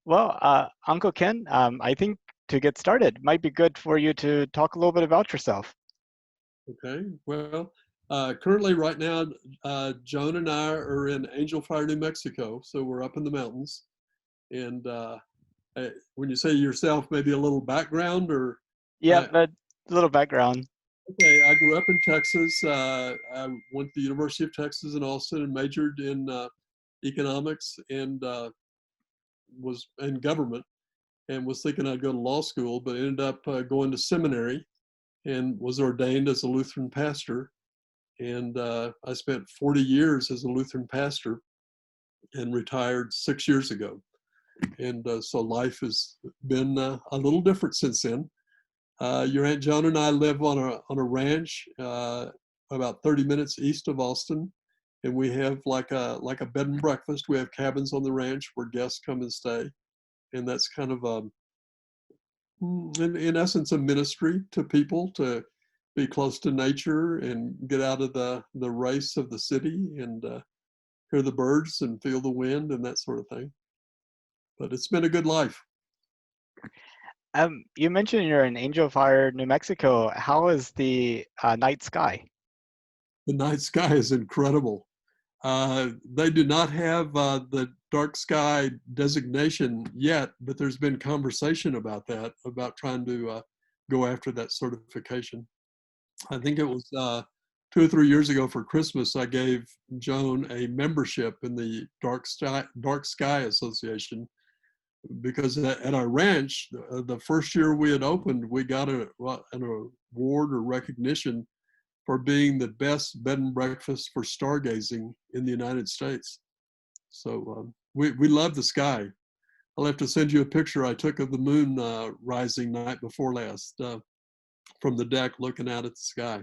Well, Uncle Ken, I think to get started, might be good for you to talk a little bit about yourself. Okay. Well, currently right now, Joan and I are in Angel Fire, New Mexico. So we're up in the mountains. And when you say yourself, maybe a little background or Yep, I, a little background. okay, I grew up in Texas. I went to the University of Texas in Austin and majored in economics and was in government and was thinking I'd go to law school, but ended up going to seminary and was ordained as a Lutheran pastor. And I spent 40 years as a Lutheran pastor and retired 6 years ago. And so life has been a little different since then. Your Aunt Joan and I live on a ranch about 30 minutes east of Austin, and we have like a bed and breakfast. We have cabins on the ranch where guests come and stay, and that's kind of in essence a ministry to people to be close to nature and get out of the race of the city and hear the birds and feel the wind and that sort of thing. But it's been a good life. You mentioned you're in Angel Fire, New Mexico. How is the night sky? The night sky is incredible. They do not have the dark sky designation yet, but there's been conversation about that, about trying to go after that certification. I think it was 2 or 3 years ago for Christmas, I gave Joan a membership in the Dark Sky Association because at our ranch, the first year we had opened, we got an award or recognition for being the best bed and breakfast for stargazing in the United States. So we love the sky. I'll have to send you a picture I took of the moon rising night before last from the deck looking out at the sky.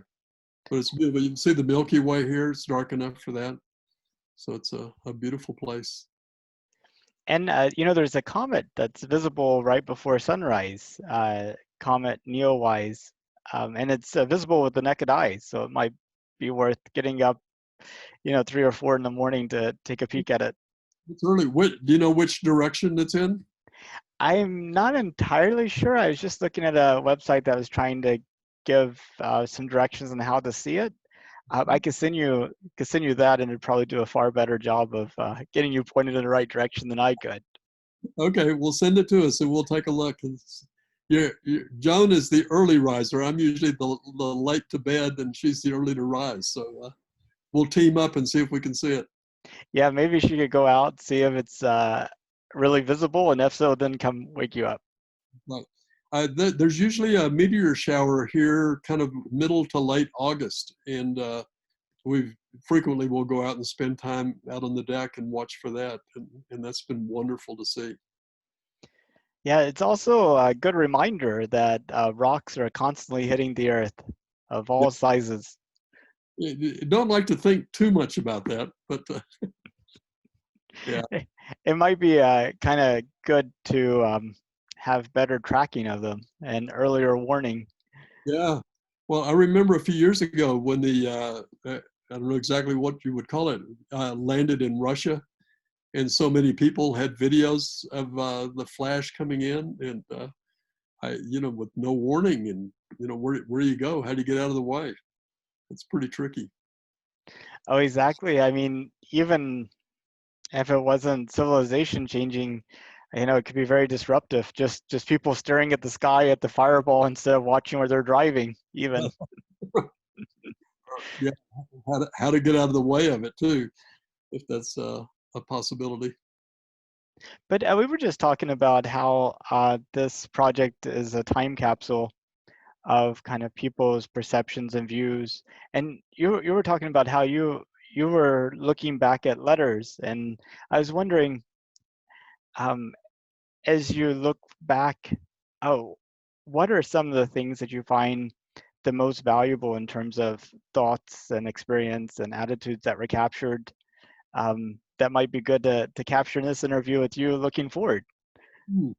But it's beautiful. You can see the Milky Way here. It's dark enough for that. So it's a beautiful place. And there's a comet that's visible right before sunrise, comet Neowise, and it's visible with the naked eye. So it might be worth getting up, 3 or 4 in the morning to take a peek at it. It's early. Do you know which direction it's in? I'm not entirely sure. I was just looking at a website that was trying to give some directions on how to see it. I could send you that, and it'd probably do a far better job of getting you pointed in the right direction than I could. Okay, well, send it to us and we'll take a look. Joan is the early riser. I'm usually the late to bed, and she's the early to rise. So we'll team up and see if we can see it. Yeah, maybe she could go out, see if it's really visible, and if so, then come wake you up. Right. There's usually a meteor shower here, kind of middle to late August, and we frequently will go out and spend time out on the deck and watch for that, and that's been wonderful to see. Yeah, it's also a good reminder that rocks are constantly hitting the earth of Yeah, all sizes. don't like to think too much about that, but yeah, It might be kind of good to have better tracking of them and earlier warning. yeah. Well, I remember a few years ago when I don't know exactly what you would call it, landed in Russia, and so many people had videos of the flash coming in, and with no warning, and where do you go? How do you get out of the way? It's pretty tricky. Oh, exactly. I mean, even if it wasn't civilization changing, it could be very disruptive. Just people staring at the sky at the fireball instead of watching where they're driving, even. Yeah, how to get out of the way of it too, if that's a possibility. But we were just talking about how this project is a time capsule of kind of people's perceptions and views. And you were talking about how you were looking back at letters, and I was wondering, um, as you look back, oh, what are some of the things that you find the most valuable in terms of thoughts and experience and attitudes that were captured, that might be good to capture in this interview with you looking forward? Hmm.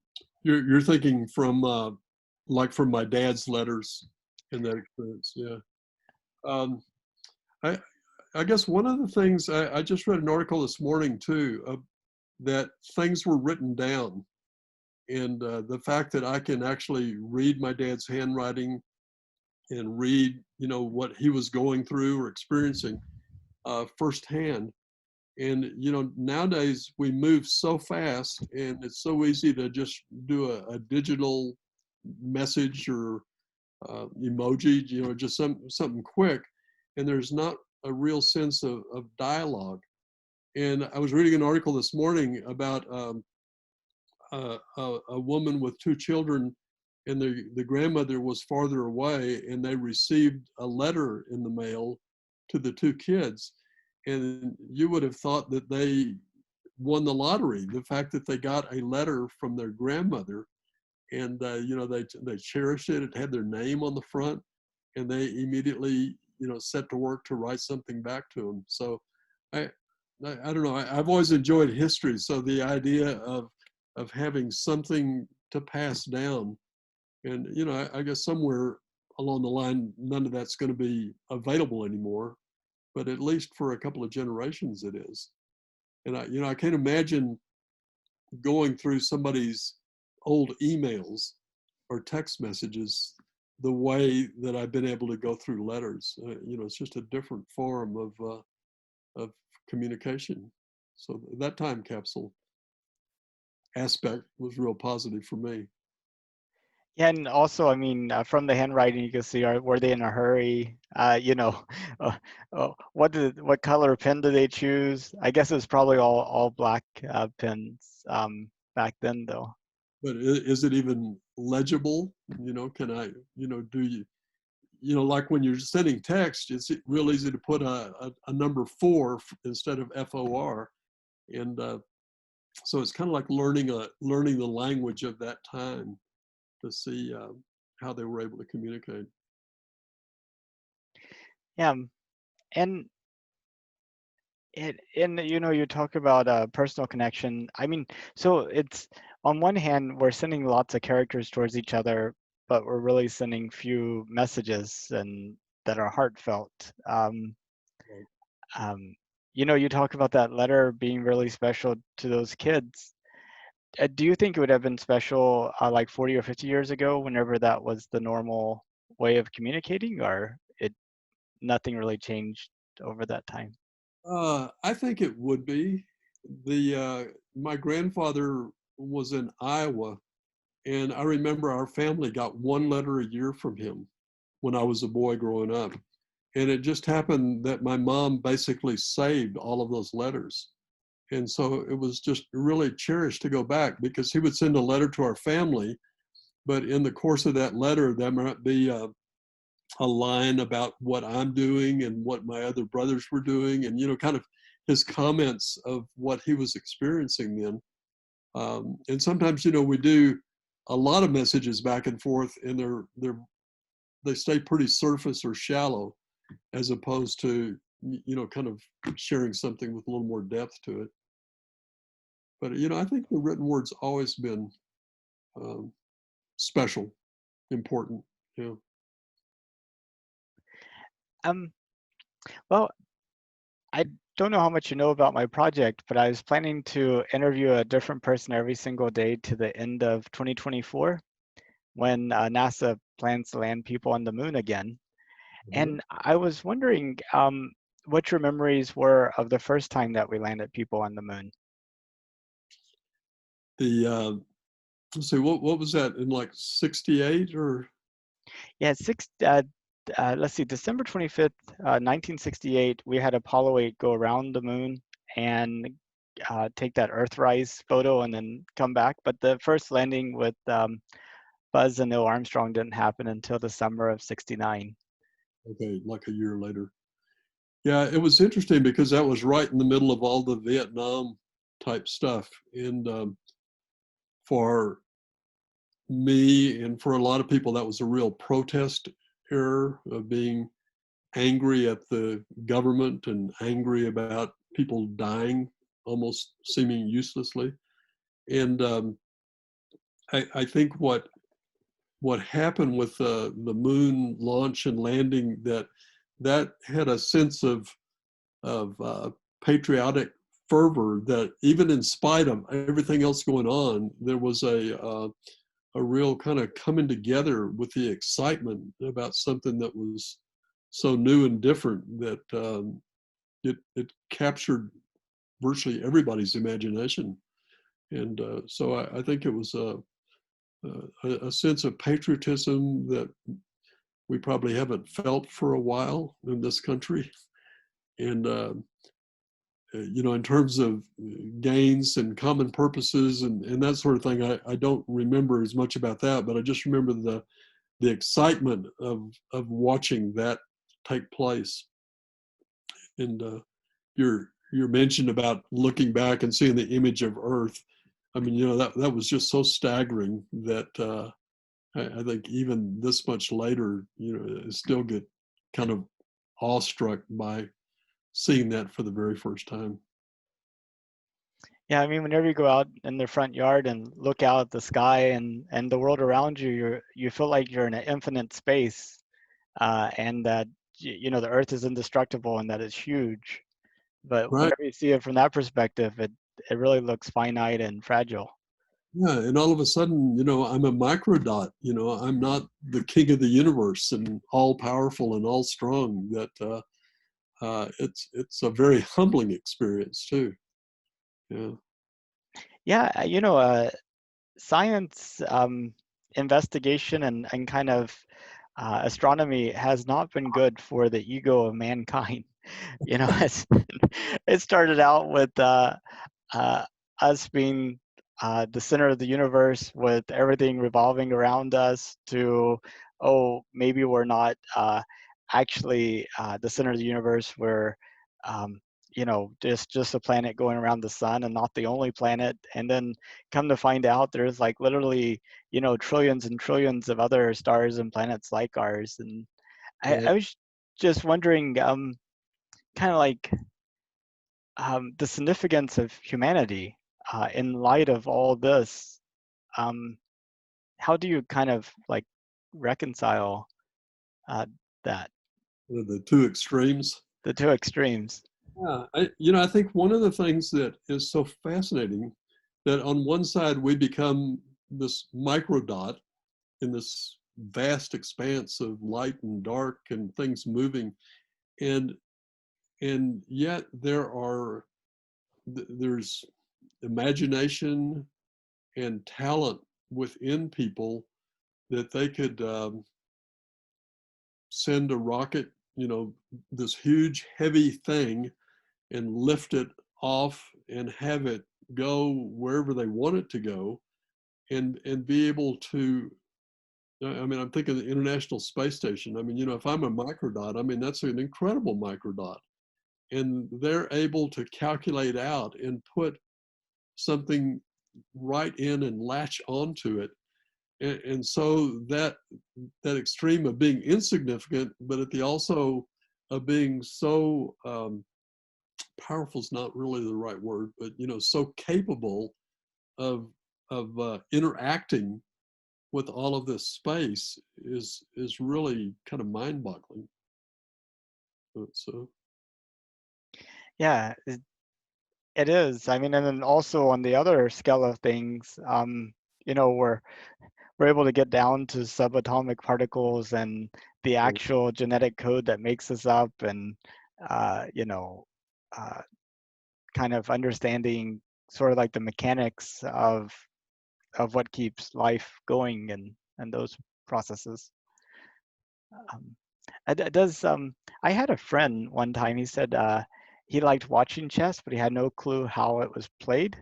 You're thinking from like from my dad's letters in that experience, yeah. Um, I I guess one of the things I just read an article this morning too that things were written down, And the fact that I can actually read my dad's handwriting and read, what he was going through or experiencing firsthand. And nowadays we move so fast, and it's so easy to just do a digital message or emoji, just something quick, and there's not a real sense of dialogue. And I was reading an article this morning about a woman with two children, and the grandmother was farther away, and they received a letter in the mail to the two kids. And you would have thought that they won the lottery. The fact that they got a letter from their grandmother, and they cherished it. It had their name on the front, and they immediately set to work to write something back to them. So I I don't know. I've always enjoyed history, so the idea of having something to pass down, and I guess somewhere along the line, none of that's going to be available anymore, but at least for a couple of generations, it is. And I can't imagine going through somebody's old emails or text messages the way that I've been able to go through letters. It's just a different form of communication. So that time capsule aspect was real positive for me. Yeah, and also, I mean, from the handwriting, you can see were they in a hurry? Uh, what color pen did they choose? I guess it was probably all black pens back then, though. But is it even legible? Can I, do like when you're sending text, it's real easy to put a number 4 instead of FOR. And so it's kind of like learning the language of that time to see how they were able to communicate. Yeah, and you talk about personal connection. I mean, so it's on one hand we're sending lots of characters towards each other, but we're really sending few messages and that are heartfelt. Right. Um, you talk about that letter being really special to those kids. Do you think it would have been special like 40 or 50 years ago, whenever that was the normal way of communicating, or nothing really changed over that time? I think it would be. My grandfather was in Iowa, and I remember our family got one letter a year from him when I was a boy growing up. And it just happened that my mom basically saved all of those letters. And so it was just really cherished to go back, because he would send a letter to our family, but in the course of that letter, there might be a line about what I'm doing and what my other brothers were doing, and kind of his comments of what he was experiencing then. And sometimes, we do a lot of messages back and forth, and they stay pretty surface or shallow, as opposed to kind of sharing something with a little more depth to it. But I think the written word's always been um, special, important. Yeah. Um, well, I don't know how much you know about my project, but I was planning to interview a different person every single day to the end of 2024, when NASA plans to land people on the moon again. Uh-huh. And I was wondering what your memories were of the first time that we landed people on the moon. The let's see, what was that in like '68 or Yeah, let's see, December 25th, 1968, we had Apollo 8 go around the moon and take that Earthrise photo and then come back. But the first landing with Buzz and Neil Armstrong didn't happen until the summer of '69. okay, like a year later? Yeah, it was interesting because that was right in the middle of all the Vietnam type stuff, and for me and for a lot of people, that was a real protest era of being angry at the government and angry about people dying almost seeming uselessly. And I think what happened with the moon launch and landing, that had a sense of patriotic fervor that even in spite of everything else going on, there was a real kind of coming together with the excitement about something that was so new and different that it captured virtually everybody's imagination. And so I think it was a sense of patriotism that we probably haven't felt for a while in this country. And in terms of gains and common purposes and that sort of thing, I don't remember as much about that, but I just remember the excitement of watching that take place. And your mention about looking back and seeing the image of Earth, I mean, that was just so staggering that I think even this much later, I still get kind of awestruck by seeing that for the very first time. Yeah, I mean, whenever you go out in the front yard and look out at the sky and the world around you, you feel like you're in an infinite space, and that the Earth is indestructible and that it's huge. But Right. whenever you see it from that perspective, it really looks finite and fragile. Yeah, and all of a sudden, I'm a microdot. I'm not the king of the universe and all powerful and all strong. That it's a very humbling experience too. Yeah. Yeah, science investigation and kind of astronomy has not been good for the ego of mankind. It started out with uh, us being the center of the universe with everything revolving around us to, oh, maybe we're not actually the center of the universe. We're, just a planet going around the sun and not the only planet. And then come to find out there's like literally, trillions and trillions of other stars and planets like ours. And I Right. was just wondering, kind of like, the significance of humanity in light of all this. Um, how do you kind of like reconcile uh, that, The two extremes. the two extremes? Yeah, I think one of the things that is so fascinating that on one side we become this microdot in this vast expanse of light and dark and things moving, and yet there's imagination and talent within people that they could send a rocket, this huge heavy thing, and lift it off and have it go wherever they want it to go, and be able to. I mean, I'm thinking the International Space Station. I mean, if I'm a microdot, I mean that's an incredible microdot, and they're able to calculate out and put something right in and latch onto it. And so that extreme of being insignificant, but at the also of being so powerful is not really the right word, but so capable of interacting with all of this space is really kind of mind-boggling. So Yeah, it is. I mean, and then also on the other scale of things, we're able to get down to subatomic particles and the actual genetic code that makes us up, and uh, you know, uh, kind of understanding sort of like the mechanics of what keeps life going and those processes. Um, it does. I had a friend one time. He said he liked watching chess, but he had no clue how it was played,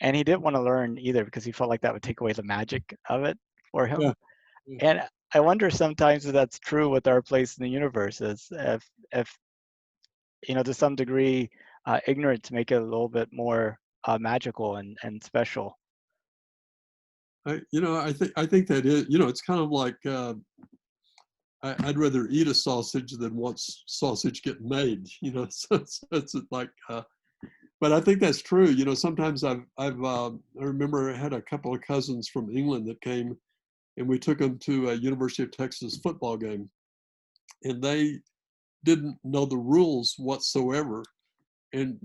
and he didn't want to learn either because he felt like that would take away the magic of it for him. yeah, yeah. And I wonder sometimes if that's true with our place in the universe, is if to some degree, ignorance make it a little bit more magical and special. I think that is, it's kind of like I'd rather eat a sausage than watch sausage get made. So it's like, but I think that's true. Sometimes I remember I had a couple of cousins from England that came, and we took them to a University of Texas football game, and they didn't know the rules whatsoever. and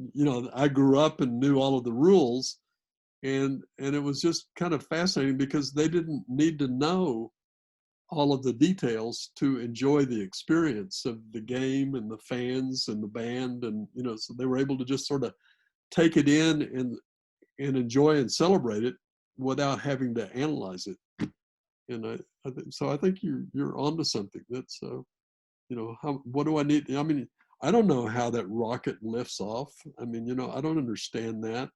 I grew up and knew all of the rules, and it was just kind of fascinating because they didn't need to know all of the details to enjoy the experience of the game and the fans and the band, and so they were able to just sort of take it in and enjoy and celebrate it without having to analyze it. And I think you're onto something. That's what do I need? I mean, I don't know how that rocket lifts off. I mean, I don't understand that.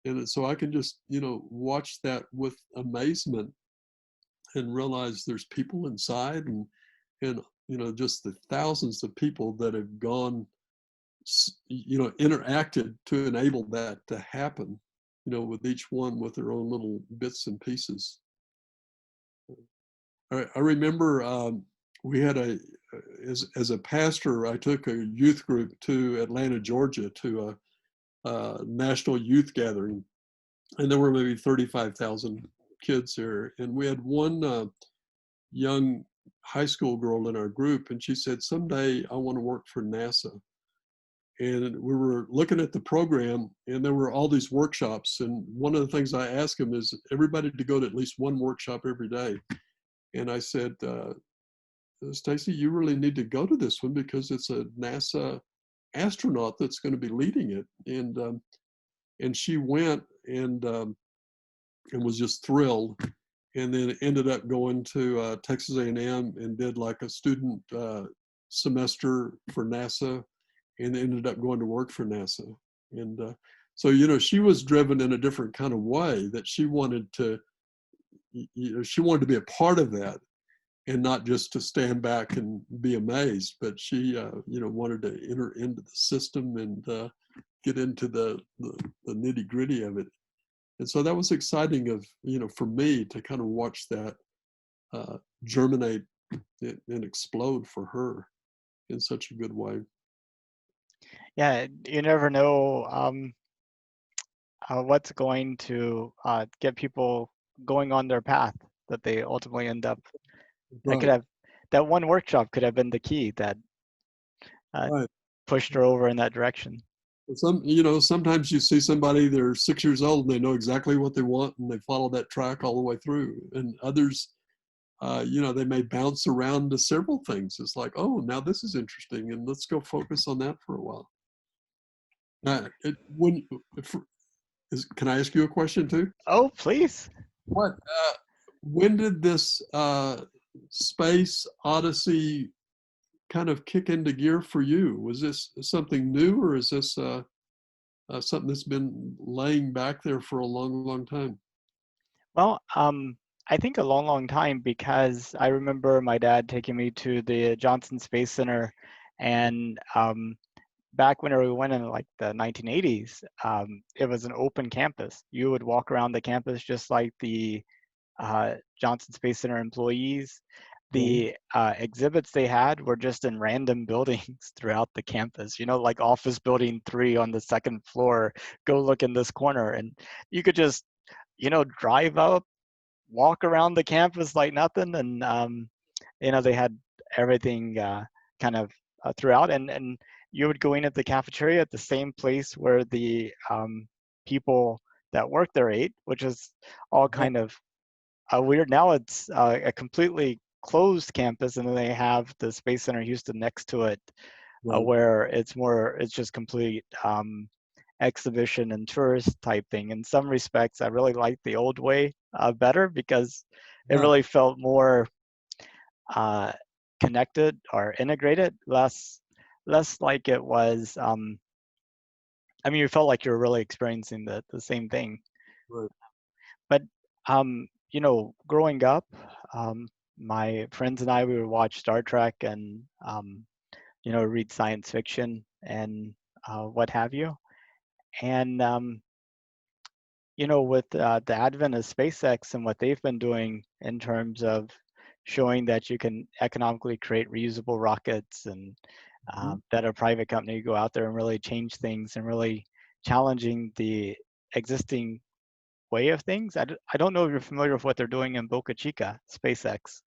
And so I can just, watch that with amazement and realize there's people inside, and just the thousands of people that have gone, interacted to enable that to happen, with each one with their own little bits and pieces. I remember we had as a pastor, I took a youth group to Atlanta, Georgia, to a national youth gathering, and there were maybe 35,000 kids there. And we had one young high school girl in our group, and she said, "Someday I want to work for NASA." And we were looking at the program, and there were all these workshops. And one of the things I asked them is everybody to go to at least one workshop every day. And I said, "Stacy, you really need to go to this one because it's a NASA astronaut that's going to be leading it." And she went, and was just thrilled, and then ended up going to Texas A&M and did like a student semester for NASA, and ended up going to work for NASA. And so she was driven in a different kind of way, that she wanted to be a part of that, and not just to stand back and be amazed, but she wanted to enter into the system and get into the nitty gritty of it. And so that was exciting for me to kind of watch that germinate and explode for her in such a good way. Yeah, you never know what's going to get people going on their path that they ultimately end up. That could Right, have that one workshop could have been the key that uh, right. pushed her over in that direction. Sometimes you see somebody, they're 6 years old and they know exactly what they want and they follow that track all the way through. And others, they may bounce around to several things. It's like, oh, now this is interesting, and let's go focus on that for a while. When can I ask you a question too? Oh, please. What? When did this space odyssey kind of kick into gear for you? Was this something new, or is this something that's been laying back there for a long, long time? Well, I think a long, long time because I remember my dad taking me to the Johnson Space Center, and back when we went in like the 1980s, it was an open campus. You would walk around the campus just like the Johnson Space Center employees. Right. The exhibits they had were just in random buildings throughout the campus, like Office Building 3 on the second floor. Go look in this corner. And you could just, drive up, walk around the campus like nothing. And, they had everything kind of throughout. And you would go in at the cafeteria at the same place where the people that work there ate, which is all Right. kind of weird. Now it's a completely closed campus, and then they have the Space Center Houston next to it, Right. where it's just complete exhibition and tourist type thing. In some respects, I really like the old way better because it Yeah. really felt more uh, connected or integrated, less like it was. I mean, you felt like you were really experiencing the same thing. Right. But growing up, um, my friends and I, we would watch Star Trek and read science fiction and what have you. And with the advent of SpaceX and what they've been doing in terms of showing that you can economically create reusable rockets, and Mhm. that a private company go out there and really change things and really challenging the existing way of things. I don't know if you're familiar with what they're doing in Boca Chica, SpaceX.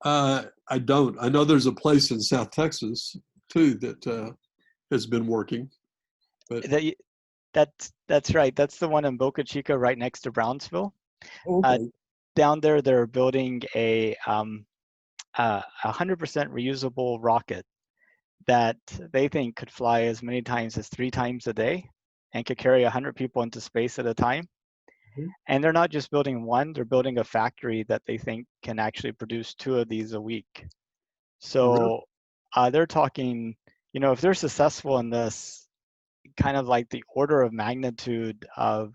I don't. I know there's a place in South Texas too that has been working. But That, that's right. That's the one in Boca Chica, right next to Brownsville. oh, Uh, okay. Down there, they're building a 100% reusable rocket that they think could fly as many times as 3 times a day and could carry 100 people into space at a time. Mhm. And they're not just building one, they're building a factory that they think can actually produce 2 of these a week. Oh, really? So they're talking, if they're successful in this, kind of like the order of magnitude of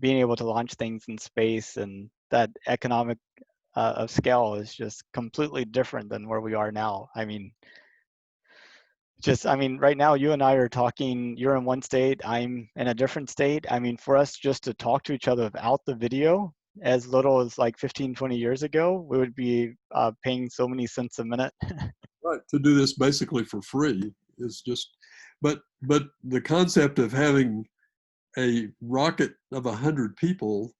being able to launch things in space, and that economic of scale is just completely different than where we are now. I mean, right now, you and I are talking, you're in one state, I'm in a different state. I mean, for us just to talk to each other without the video, as little as like 15, 20 years ago, we would be paying so many cents a minute. Right. To do this basically for free is just, but the concept of having a rocket of 100 people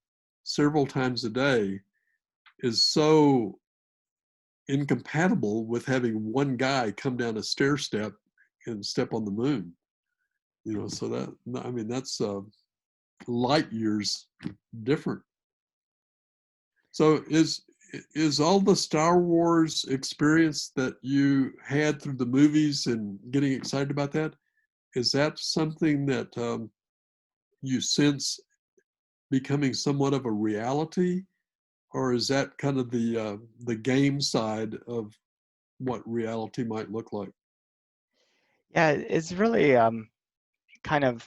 several times a day is so incompatible with having one guy come down a stair step and step on the moon. So that, I mean, that's light years different. So is all the Star Wars experience that you had through the movies and getting excited about that, is that something that you sense becoming somewhat of a reality, or is that kind of the game side of what reality might look like? Yeah, it's really kind of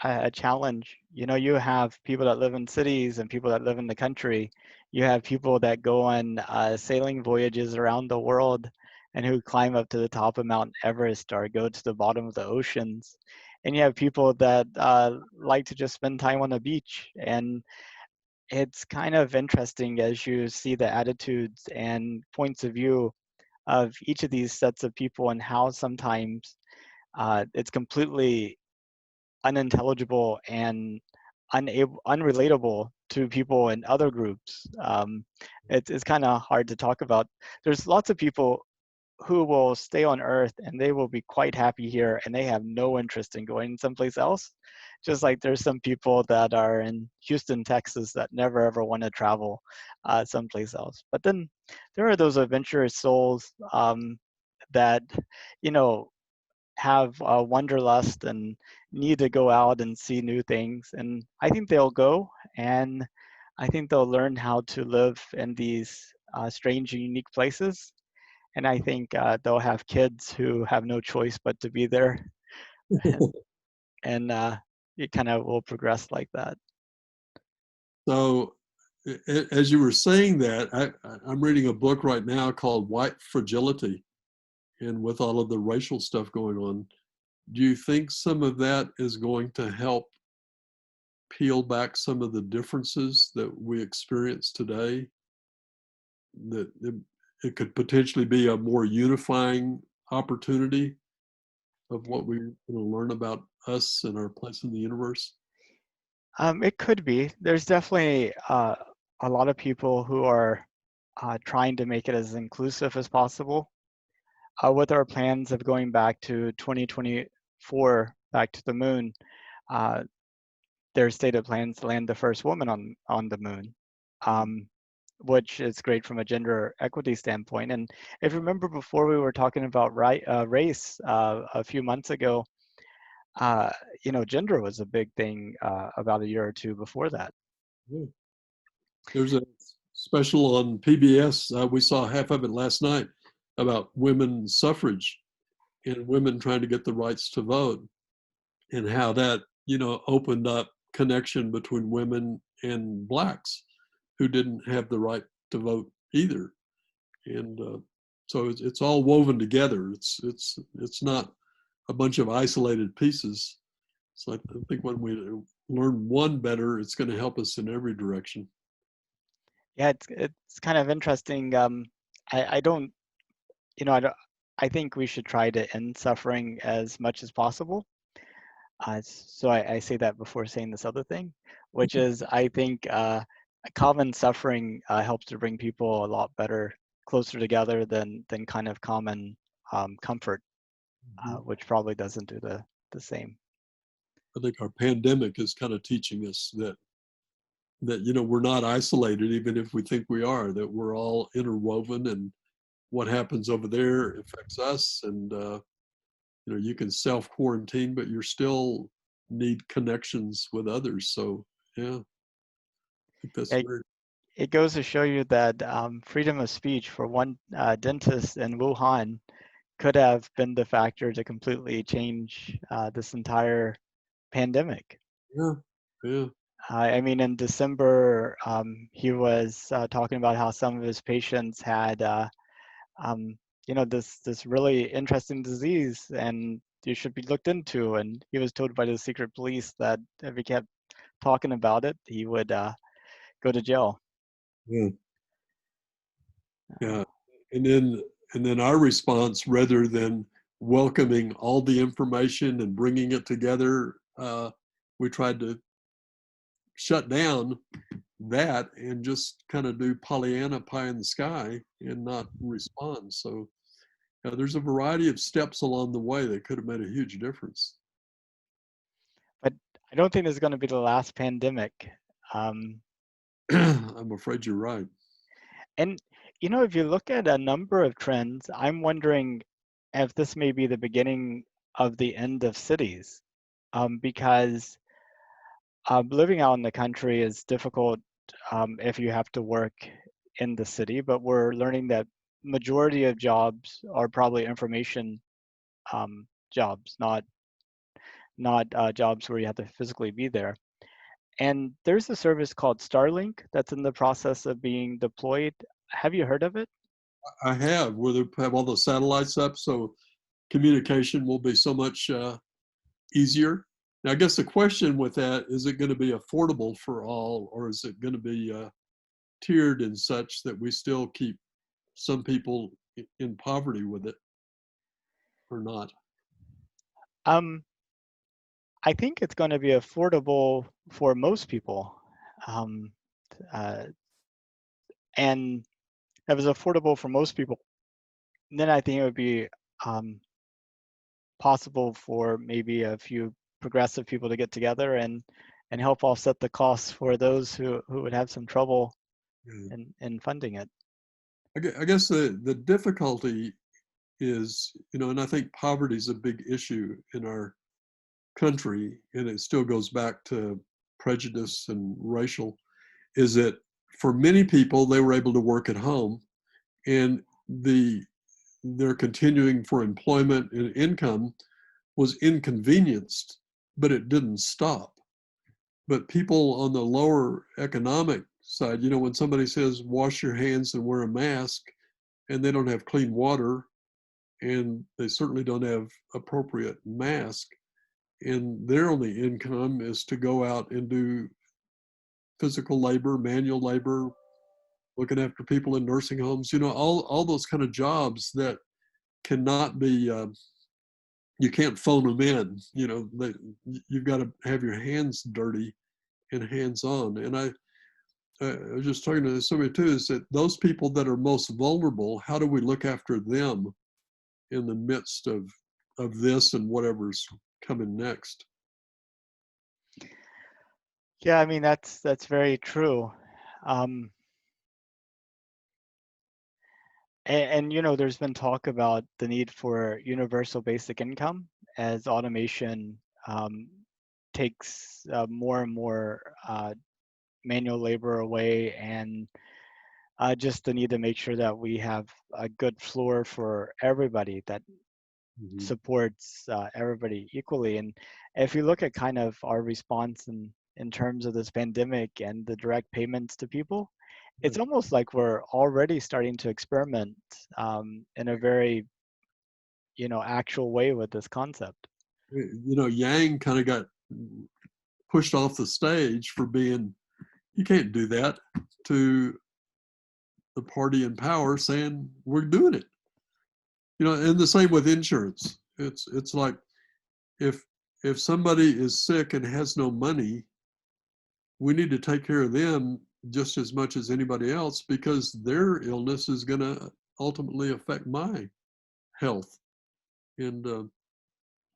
a challenge. You have people that live in cities and people that live in the country. You have people that go on sailing voyages around the world and who climb up to the top of Mount Everest or go to the bottom of the oceans. And you have people that like to just spend time on the beach. And it's kind of interesting as you see the attitudes and points of view of each of these sets of people, and how sometimes it's completely unintelligible and unrelatable to people in other groups. It's kind of hard to talk about. There's lots of people who will stay on Earth and they will be quite happy here, and they have no interest in going someplace else. Just like there's some people that are in Houston, Texas, that never ever want to travel someplace else. But then there are those adventurous souls that, you know, have wanderlust and need to go out and see new things. And I think they'll go, and I think they'll learn how to live in these strange and unique places. And I think they'll have kids who have no choice but to be there, and it kind of will progress like that. So, as you were saying that, I'm reading a book right now called White Fragility. And with all of the racial stuff going on, do you think some of that is going to help peel back some of the differences that we experience today? That it could potentially be a more unifying opportunity of what we're going to learn about us and our place in the universe? It could be. There's definitely a lot of people who are trying to make it as inclusive as possible. With our plans of going back to 2024, back to the moon, uh, their stated plans to land the first woman on the moon, um, which is great from a gender equity standpoint. And if you remember, before we were talking about race a few months ago, uh, gender was a big thing about a year or two before that. Yeah. There's a special on PBS. We saw half of it last night about women's suffrage and women trying to get the rights to vote, and how that opened up connection between women and blacks who didn't have the right to vote either. And so it's all woven together. It's not a bunch of isolated pieces. So I think when we learn one better, it's going to help us in every direction. Yeah, it's kind of interesting. I don't, I don't, I think we should try to end suffering as much as possible. So I say that before saying this other thing, which is I think common suffering helps to bring people a lot better, closer together than kind of common comfort, Mhm. which probably doesn't do the same. I think our pandemic is kind of teaching us that we're not isolated, even if we think we are. That we're all interwoven, and what happens over there affects us. And you can self quarantine, but you still need connections with others. So yeah, I think that's It, very. it goes to show you that freedom of speech for one dentist in Wuhan could have been the factor to completely change this entire pandemic. Yeah, yeah. I mean, in December, he was talking about how some of his patients had, um, this really interesting disease, and you should be looked into. And he was told by the secret police that if he kept talking about it, he would go to jail. Yeah. Uh, Yeah. And then our response, rather than welcoming all the information and bringing it together, we tried to shut down that and just kind of do Pollyanna pie in the sky and not respond. So there's a variety of steps along the way that could have made a huge difference. but I don't think this is going to be the last pandemic. Um, I'm afraid you're right. and if you look at a number of trends, I'm wondering if this may be the beginning of the end of cities, because living out in the country is difficult if you have to work in the city, but we're learning that majority of jobs are probably information jobs, not jobs where you have to physically be there. And there's a service called Starlink that's in the process of being deployed. Have you heard of it? I have, where they have all the satellites up, so communication will be so much easier. Now, I guess the question with that is it going to be affordable for all, or is it going to be tiered in such that we still keep some people in poverty with it or not? Um, I think it's going to be affordable for most people. Um, uh, and if it was affordable for most people, then I think it would be um, possible for maybe a few progressive people to get together and help offset the costs for those who would have some trouble Yeah. in funding it. I guess the difficulty is, and I think poverty is a big issue in our country, and it still goes back to prejudice and racial, is that for many people, they were able to work at home, and they're continuing for employment and income was inconvenienced, but it didn't stop. But people on the lower economic side, when somebody says wash your hands and wear a mask, and they don't have clean water, and they certainly don't have appropriate mask, and their only income is to go out and do physical labor, manual labor, looking after people in nursing homes, all those kind of jobs that cannot be you can't phone them in. You've got to have your hands dirty and hands on. And I was just talking to somebody too, is that those people that are most vulnerable, how do we look after them in the midst of this and whatever's coming next? Yeah, I mean that's very true. Um, and there's been talk about the need for universal basic income as automation um, takes more and more manual labor away, and just the need to make sure that we have a good floor for everybody that Mm-hmm. supports everybody equally. And if you look at kind of our response in terms of this pandemic and the direct payments to people, Yeah. it's almost like we're already starting to experiment in a very actual way with this concept. Yang kind of got pushed off the stage for being, you can't do that, to the party in power saying we're doing it. And the same with insurance. It's like if if somebody is sick and has no money, we need to take care of them just as much as anybody else, because their illness is going to ultimately affect my health. And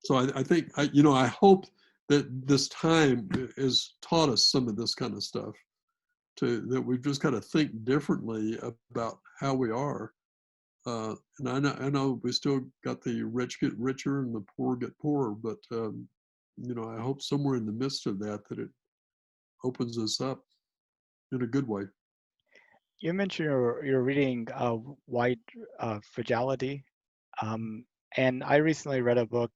so I think I hope that this time has taught us some of this kind of stuff, that we've just got to think differently about how we are. And I know we still got the rich get richer and the poor get poorer, but I hope somewhere in the midst of that, that it opens us up in a good way. You mentioned you're reading White Fragility, um, and I recently read a book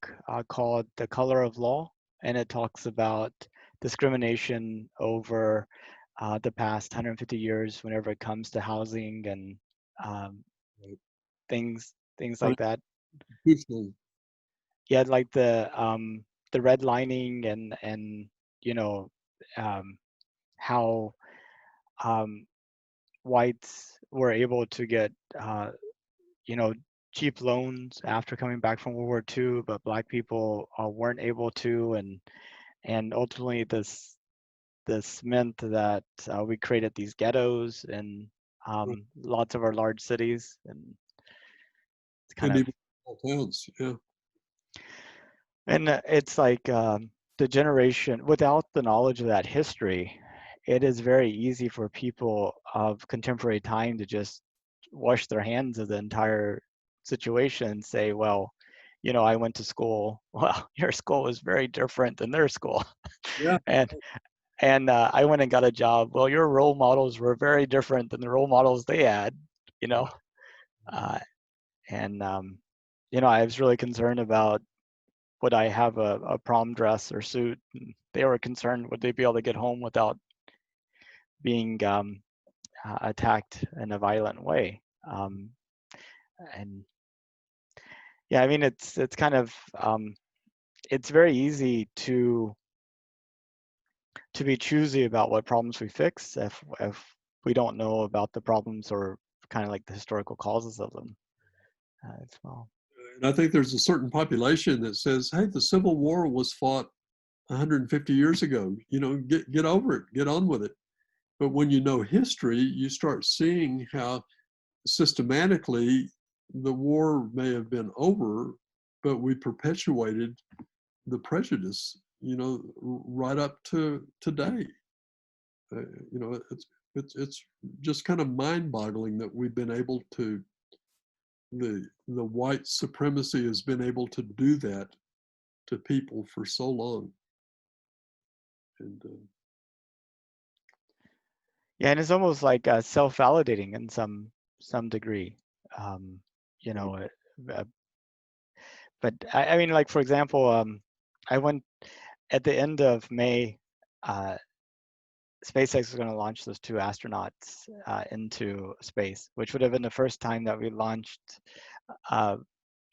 called The Color of Law, and it talks about discrimination over the past 150 years whenever it comes to housing and um, Right. things like that. Constitutional. Yeah, like the redlining and you know um, how um, whites were able to get you know cheap loans after coming back from World War II, but black people weren't able to, and ultimately this meant that we created these ghettos in Right. lots of our large cities, and it's kind And of even small towns. Yeah. and it's like the generation without the knowledge of that history, it is very easy for people of contemporary time to just wash their hands of the entire situation and say, well, I went to school. Well, your school was very different than their school. Yeah. and I went and got a job. Well, your role models were very different than the role models they had, you know. Uh, and I was really concerned about would I have a prom dress or suit. And they were concerned would they be able to get home without being attacked in a violent way. And yeah, I mean it's kind of it's very easy to be choosy about what problems we fix if we don't know about the problems or kind of like the historical causes of them as well. And I think there's a certain population that says, hey, the Civil War was fought 150 years ago. Get over it, get on with it. But when you know history, you start seeing how systematically the war may have been over, but we perpetuated the prejudice, right up to today. Uh, you know, it's just kind of mind-boggling that we've been able to the white supremacy has been able to do that to people for so long. And Yeah, and it's almost like self-validating in some degree. Um, you right. know, uh, but I mean, like for example, I went at the end of May. Uh, SpaceX is going to launch those two astronauts into space, which would have been the first time that we launched uh,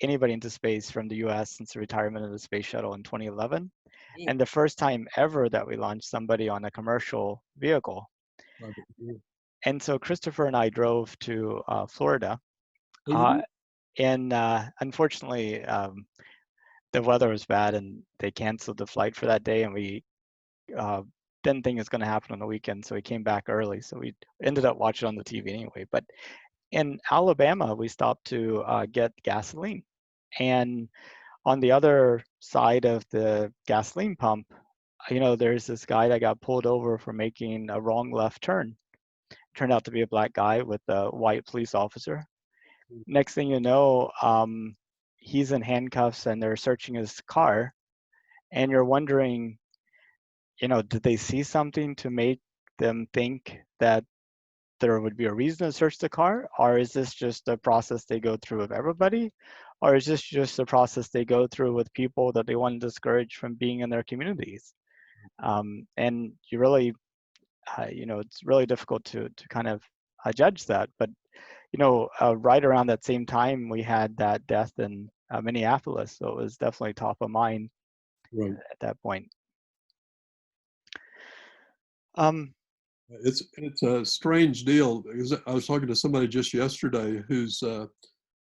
anybody into space from the U.S. since the retirement of the space shuttle in 2011, Yeah, and the first time ever that we launched somebody on a commercial vehicle. private, yeah. And so Christopher and I drove to Florida, Oh, you uh, do? and unfortunately, the weather was bad, and they canceled the flight for that day, and we uh, didn't think it was going to happen on the weekend, so we came back early. So we ended up watching on the TV anyway. But in Alabama, we stopped to get gasoline, and on the other side of the gasoline pump, there's this guy that got pulled over for making a wrong left turn. Turned out to be a black guy with a white police officer. Next thing you know, he's in handcuffs and they're searching his car, and you're wondering, did they see something to make them think that there would be a reason to search the car, or is this just a process they go through with everybody, or is this just a process they go through with people that they want to discourage from being in their communities? And you really, it's really difficult to kind of judge that. But right around that same time, we had that death in Minneapolis, so it was definitely top of mind Right. at that point. Um, It's a strange deal because I was talking to somebody just yesterday whose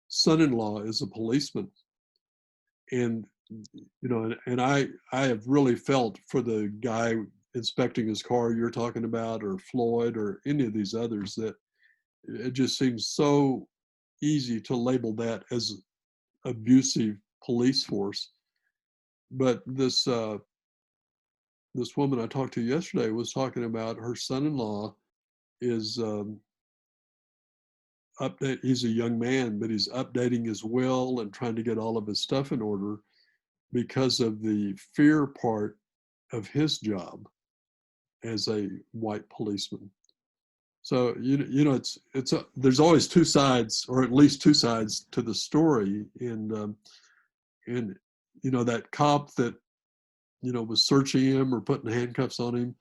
son-in-law is a policeman, and and I have really felt for the guy inspecting his car you're talking about, or Floyd, or any of these others, that it just seems so easy to label that as abusive police force. But this this woman I talked to yesterday was talking about her son-in-law is update. He's a young man, but he's updating his will and trying to get all of his stuff in order because of the fear part of his job as a white policeman. So there's always two sides, or at least two sides to the story, and that cop that was searching him or putting handcuffs on him.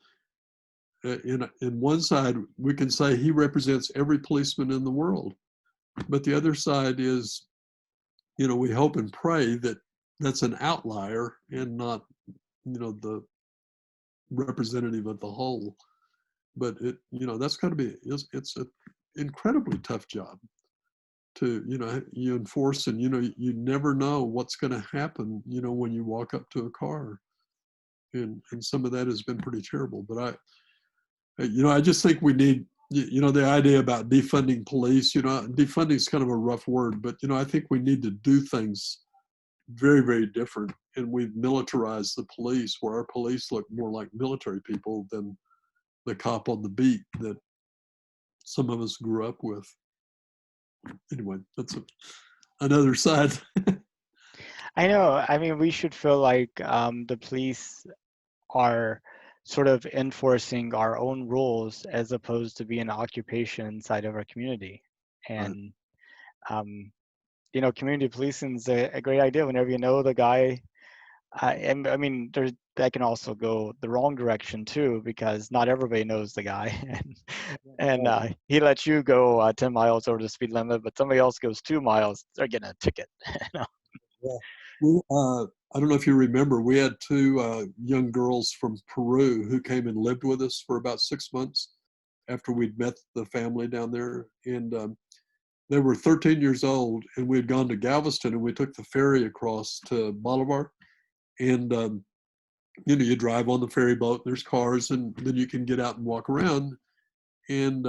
In one side, we can say he represents every policeman in the world, but the other side is, we hope and pray that that's an outlier and not, the representative of the whole. But that's got to be, it's an incredibly tough job to, you enforce, and, you never know what's going to happen, when you walk up to a car. And some of that has been pretty terrible. But I just think we need, the idea about defunding police, defunding is kind of a rough word, but, I think we need to do things very, very different. And we've militarized the police, where our police look more like military people than the cop on the beat that some of us grew up with. Anyway, that's another side. I know. I mean, we should feel like the police are sort of enforcing our own rules as opposed to being an occupation inside of our community. Right. And community policing is a great idea whenever you know the guy. And I mean, that can also go the wrong direction too, because not everybody knows the guy, and he lets you go 10 miles over the speed limit, but somebody else goes 2 miles, they're getting a ticket. Yeah. I don't know if you remember, we had two young girls from Peru who came and lived with us for about 6 months after we'd met the family down there. And they were 13 years old, and we had gone to Galveston, and we took the ferry across to Bolivar. And, you drive on the ferry boat, there's cars, and then you can get out and walk around. And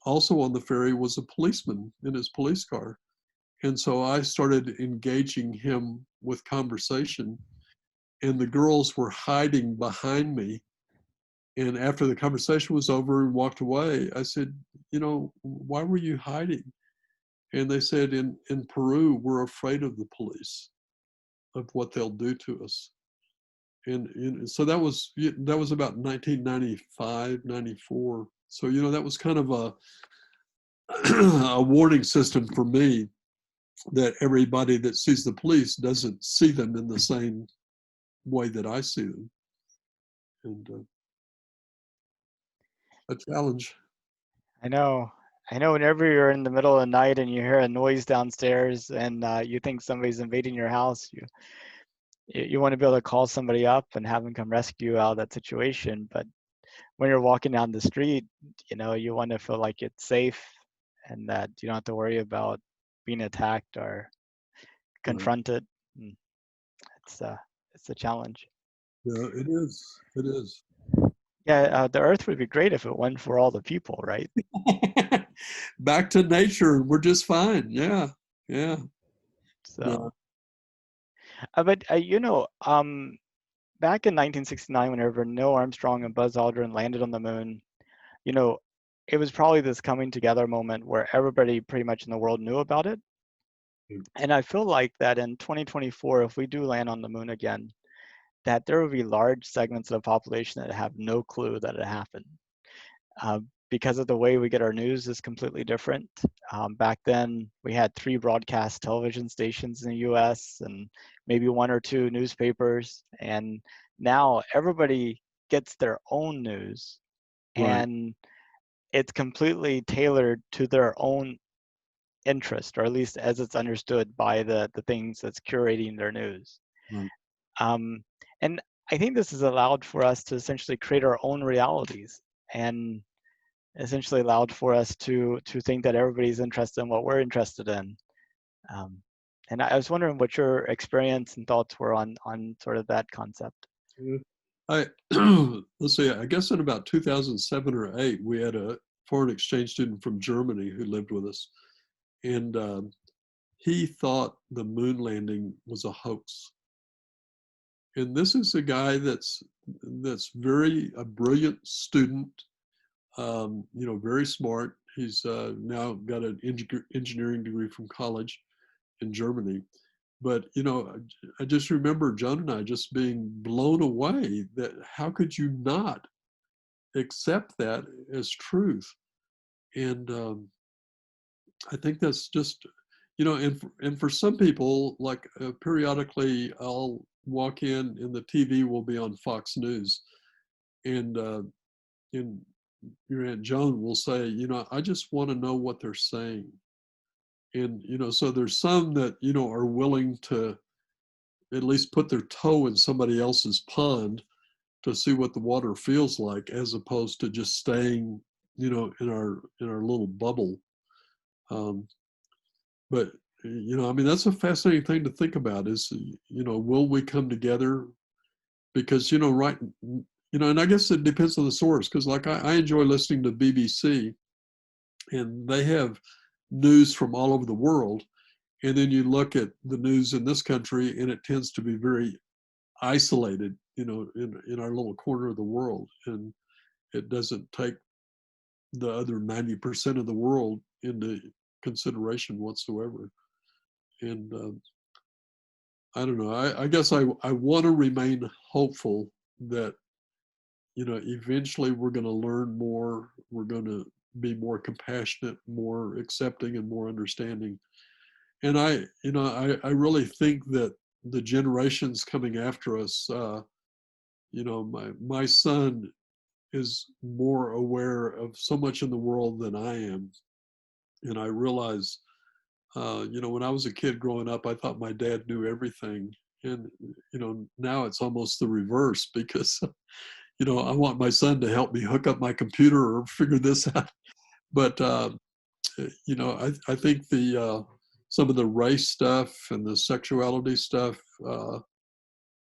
also on the ferry was a policeman in his police car. And so I started engaging him with conversation, and the girls were hiding behind me. And after the conversation was over and walked away, I said, why were you hiding? And they said, in Peru, we're afraid of the police, of what they'll do to us. And so that was about 1995, 94. So, that was kind of a warning system for me, that everybody that sees the police doesn't see them in the same way that I see them. And a challenge. I know. I know whenever you're in the middle of the night and you hear a noise downstairs and you think somebody's invading your house, you want to be able to call somebody up and have them come rescue you out of that situation. But when you're walking down the street, you want to feel like it's safe and that you don't have to worry about being attacked or Right. confronted. Mm, it's a challenge. Yeah, it is. It is. Yeah, the Earth would be great if it went for all the people, right? Back to nature, and we're just fine. Yeah. Yeah. No. So, but back in 1969, whenever Neil Armstrong and Buzz Aldrin landed on the moon, you know, it was probably this coming together moment where everybody pretty much in the world knew about it. And I feel like that in 2024, if we do land on the moon again, that there will be large segments of the population that have no clue that it happened. Because of the way we get our news is completely different. Back then, we had 3 broadcast television stations in the US and maybe 1 or 2 newspapers. And now everybody gets their own news, Right. and it's completely tailored to their own interest, or at least as it's understood by the things that's curating their news. Right. Um, and I think this has allowed for us to essentially create our own realities, and essentially allowed for us to think that everybody's interested in what we're interested in. Um, and I was wondering what your experience and thoughts were on sort of that concept. Yeah. I let's see. I guess in about 2007 or 8, we had a foreign exchange student from Germany who lived with us, and he thought the moon landing was a hoax. And this is a guy that's very a brilliant student, you know, very smart. He's now got an engineering degree from college in Germany. But you know, I just remember Joan and I just being blown away that how could you not accept that as truth? And I think that's just, you know, and for some people, like periodically I'll walk in and the TV will be on Fox News, and and your Aunt Joan will say, you know, I just want to know what they're saying. And, you know, so there's some that, you know, are willing to at least put their toe in somebody else's pond to see what the water feels like, as opposed to just staying, you know, in our little bubble. Um, but you know, I mean, that's a fascinating thing to think about. Is, you know, will we come together? Because, you know, right, you know, and I guess it depends on the source. Because like I enjoy listening to BBC, and they have news from all over the world. And then you look at the news in this country, and it tends to be very isolated, you know, in our little corner of the world, and it doesn't take the other 90% of the world into consideration whatsoever. And I don't know. I guess I want to remain hopeful that, you know, eventually we're going to learn more. We're going to be more compassionate, more accepting, and more understanding. And you know, I really think that the generations coming after us, you know, my son is more aware of so much in the world than I am. And I realize, you know, when I was a kid growing up, I thought my dad knew everything. And, you know, now it's almost the reverse because, you know, I want my son to help me hook up my computer or figure this out. But, you know, I think some of the race stuff and the sexuality stuff,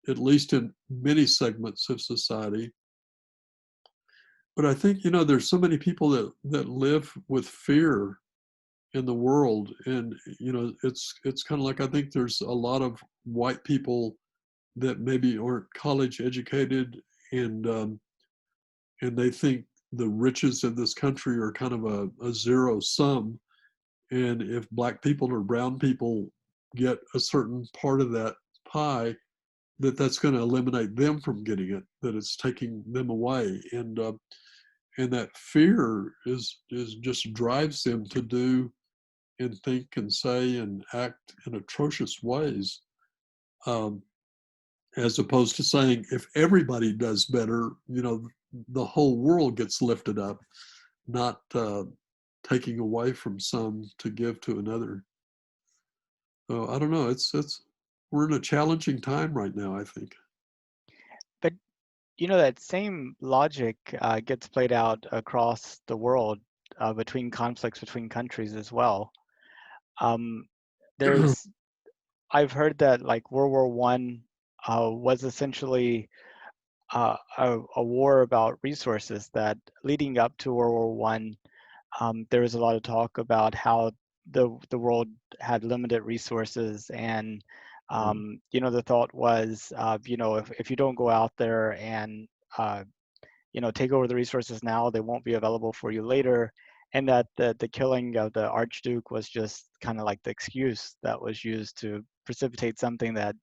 at least in many segments of society. But I think, you know, there's so many people that live with fear in the world, and you know, it's kind of like, I think there's a lot of white people that maybe aren't college educated, and and they think the riches of this country are kind of a zero sum, and if black people or brown people get a certain part of that pie, that's going to eliminate them from getting it, that it's taking them away. And that fear is just drives them to do and think and say and act in atrocious ways, um, as opposed to saying, if everybody does better, you know, the whole world gets lifted up, not taking away from some to give to another. So I don't know. It's we're in a challenging time right now, I think. But you know, that same logic gets played out across the world between conflicts between countries as well. Um, there's I've heard that like World War One was essentially a war about resources. That leading up to World War One, there was a lot of talk about how the world had limited resources, and you know, the thought was, you know, if you don't go out there and you know, take over the resources now, they won't be available for you later. And that the killing of the Archduke was just kind of like the excuse that was used to precipitate something that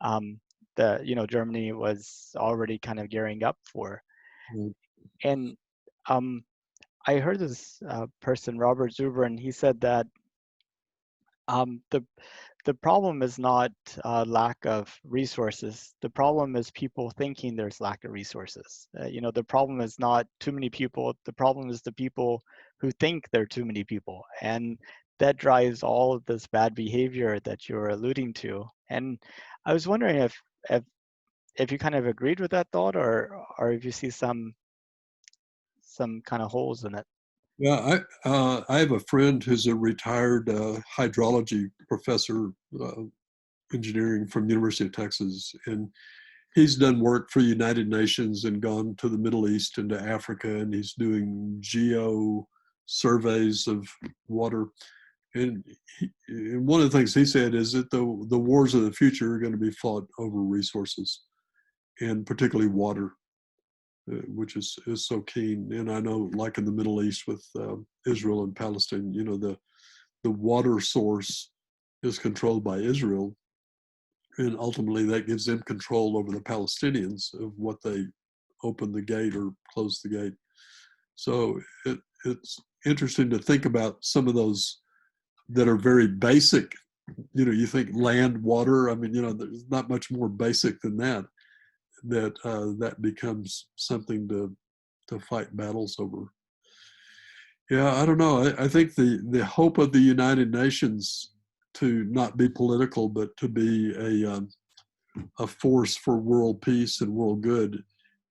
um, the you know, Germany was already kind of gearing up for. Mm, And um, I heard this person, Robert Zuber, and he said that um, the the problem is not lack of resources. The problem is people thinking there's lack of resources. You know, the problem is not too many people. The problem is the people who think there are too many people, and that drives all of this bad behavior that you're alluding to. And I was wondering if if you kind of agreed with that thought, or if you see some kind of holes in it. Yeah, I have a friend who's a retired hydrology professor, uh, engineering from University of Texas, and he's done work for the United Nations and gone to the Middle East and to Africa, and he's doing geo surveys of water. And one of the things he said is that the wars of the future are going to be fought over resources, and particularly water, which is so keen. And I know, like in the Middle East with Israel and Palestine, the water source is controlled by Israel, and ultimately that gives them control over the Palestinians of what they open the gate or close the gate. So it's interesting to think about some of those that are very basic. You think land, water. I mean, there's not much more basic than that. That becomes something to fight battles over. Yeah, I don't know. I think the hope of the United Nations to not be political, but to be a force for world peace and world good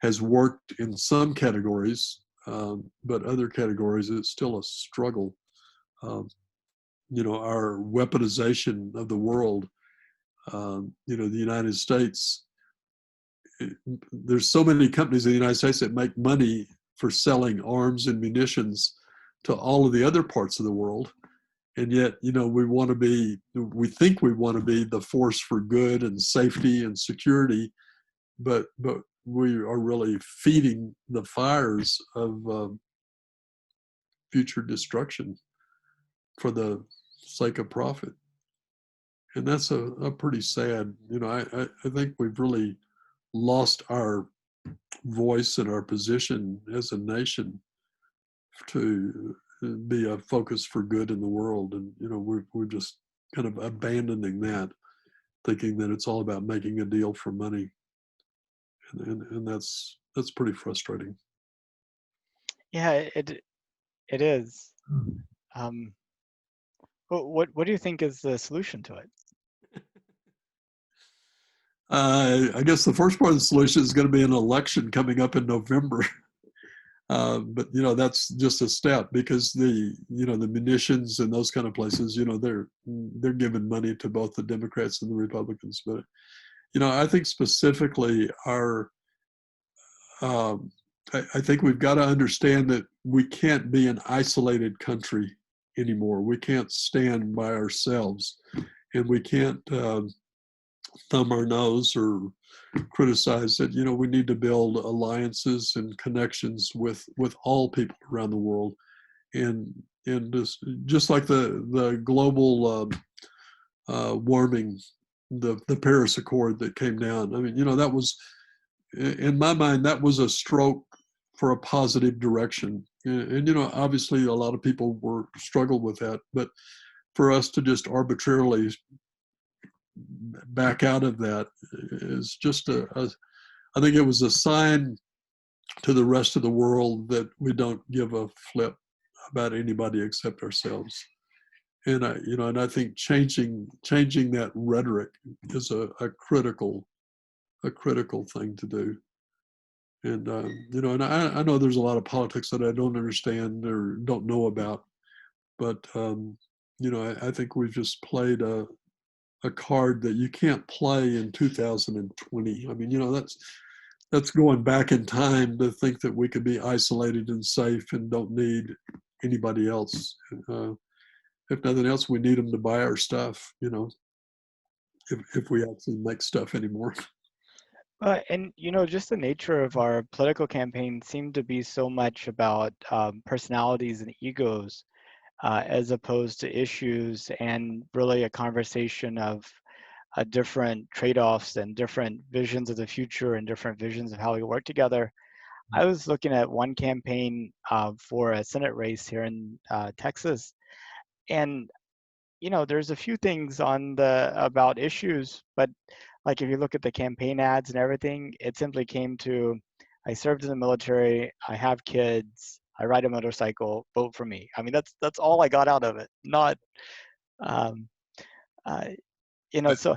has worked in some categories, but other categories it's still a struggle. Um, our weaponization of the world. The United States. There's so many companies in the United States that make money for selling arms and munitions to all of the other parts of the world, and yet we think we want to be the force for good and safety and security, but we are really feeding the fires of future destruction for the sake of profit. And that's a pretty sad, I think we've really lost our voice and our position as a nation to be a focus for good in the world. And, we're just kind of abandoning that, thinking that it's all about making a deal for money. And that's pretty frustrating. Yeah, it is. Um, what do you think is the solution to it? I guess the first part of the solution is going to be an election coming up in November. But that's just a step, because the munitions and those kind of places, they're giving money to both the Democrats and the Republicans. But I think specifically um, I think we've got to understand that we can't be an isolated country anymore. We can't stand by ourselves, and we can't thumb our nose or criticize that. We need to build alliances and connections with all people around the world, and just like the global warming, the Paris Accord that came down. I mean, that was, in my mind, that was a stroke for a positive direction. And obviously a lot of people were struggled with that, but for us to just arbitrarily back out of that is just I think it was a sign to the rest of the world that we don't give a flip about anybody except ourselves. And I think changing that rhetoric is a critical thing to do. And and I know there's a lot of politics that I don't understand or don't know about, but I think we've just played a card that you can't play in 2020. I mean, that's going back in time to think that we could be isolated and safe and don't need anybody else. If nothing else, we need them to buy our stuff. If we actually make stuff anymore. And just the nature of our political campaign seemed to be so much about personalities and egos, as opposed to issues, and really a conversation of different trade-offs and different visions of the future and different visions of how we work together. I was looking at one campaign for a Senate race here in Texas, and there's a few things on the about issues, but like if you look at the campaign ads and everything, it simply came to, I served in the military, I have kids, I ride a motorcycle, vote for me. I mean, that's all I got out of it. Not, um, uh, so,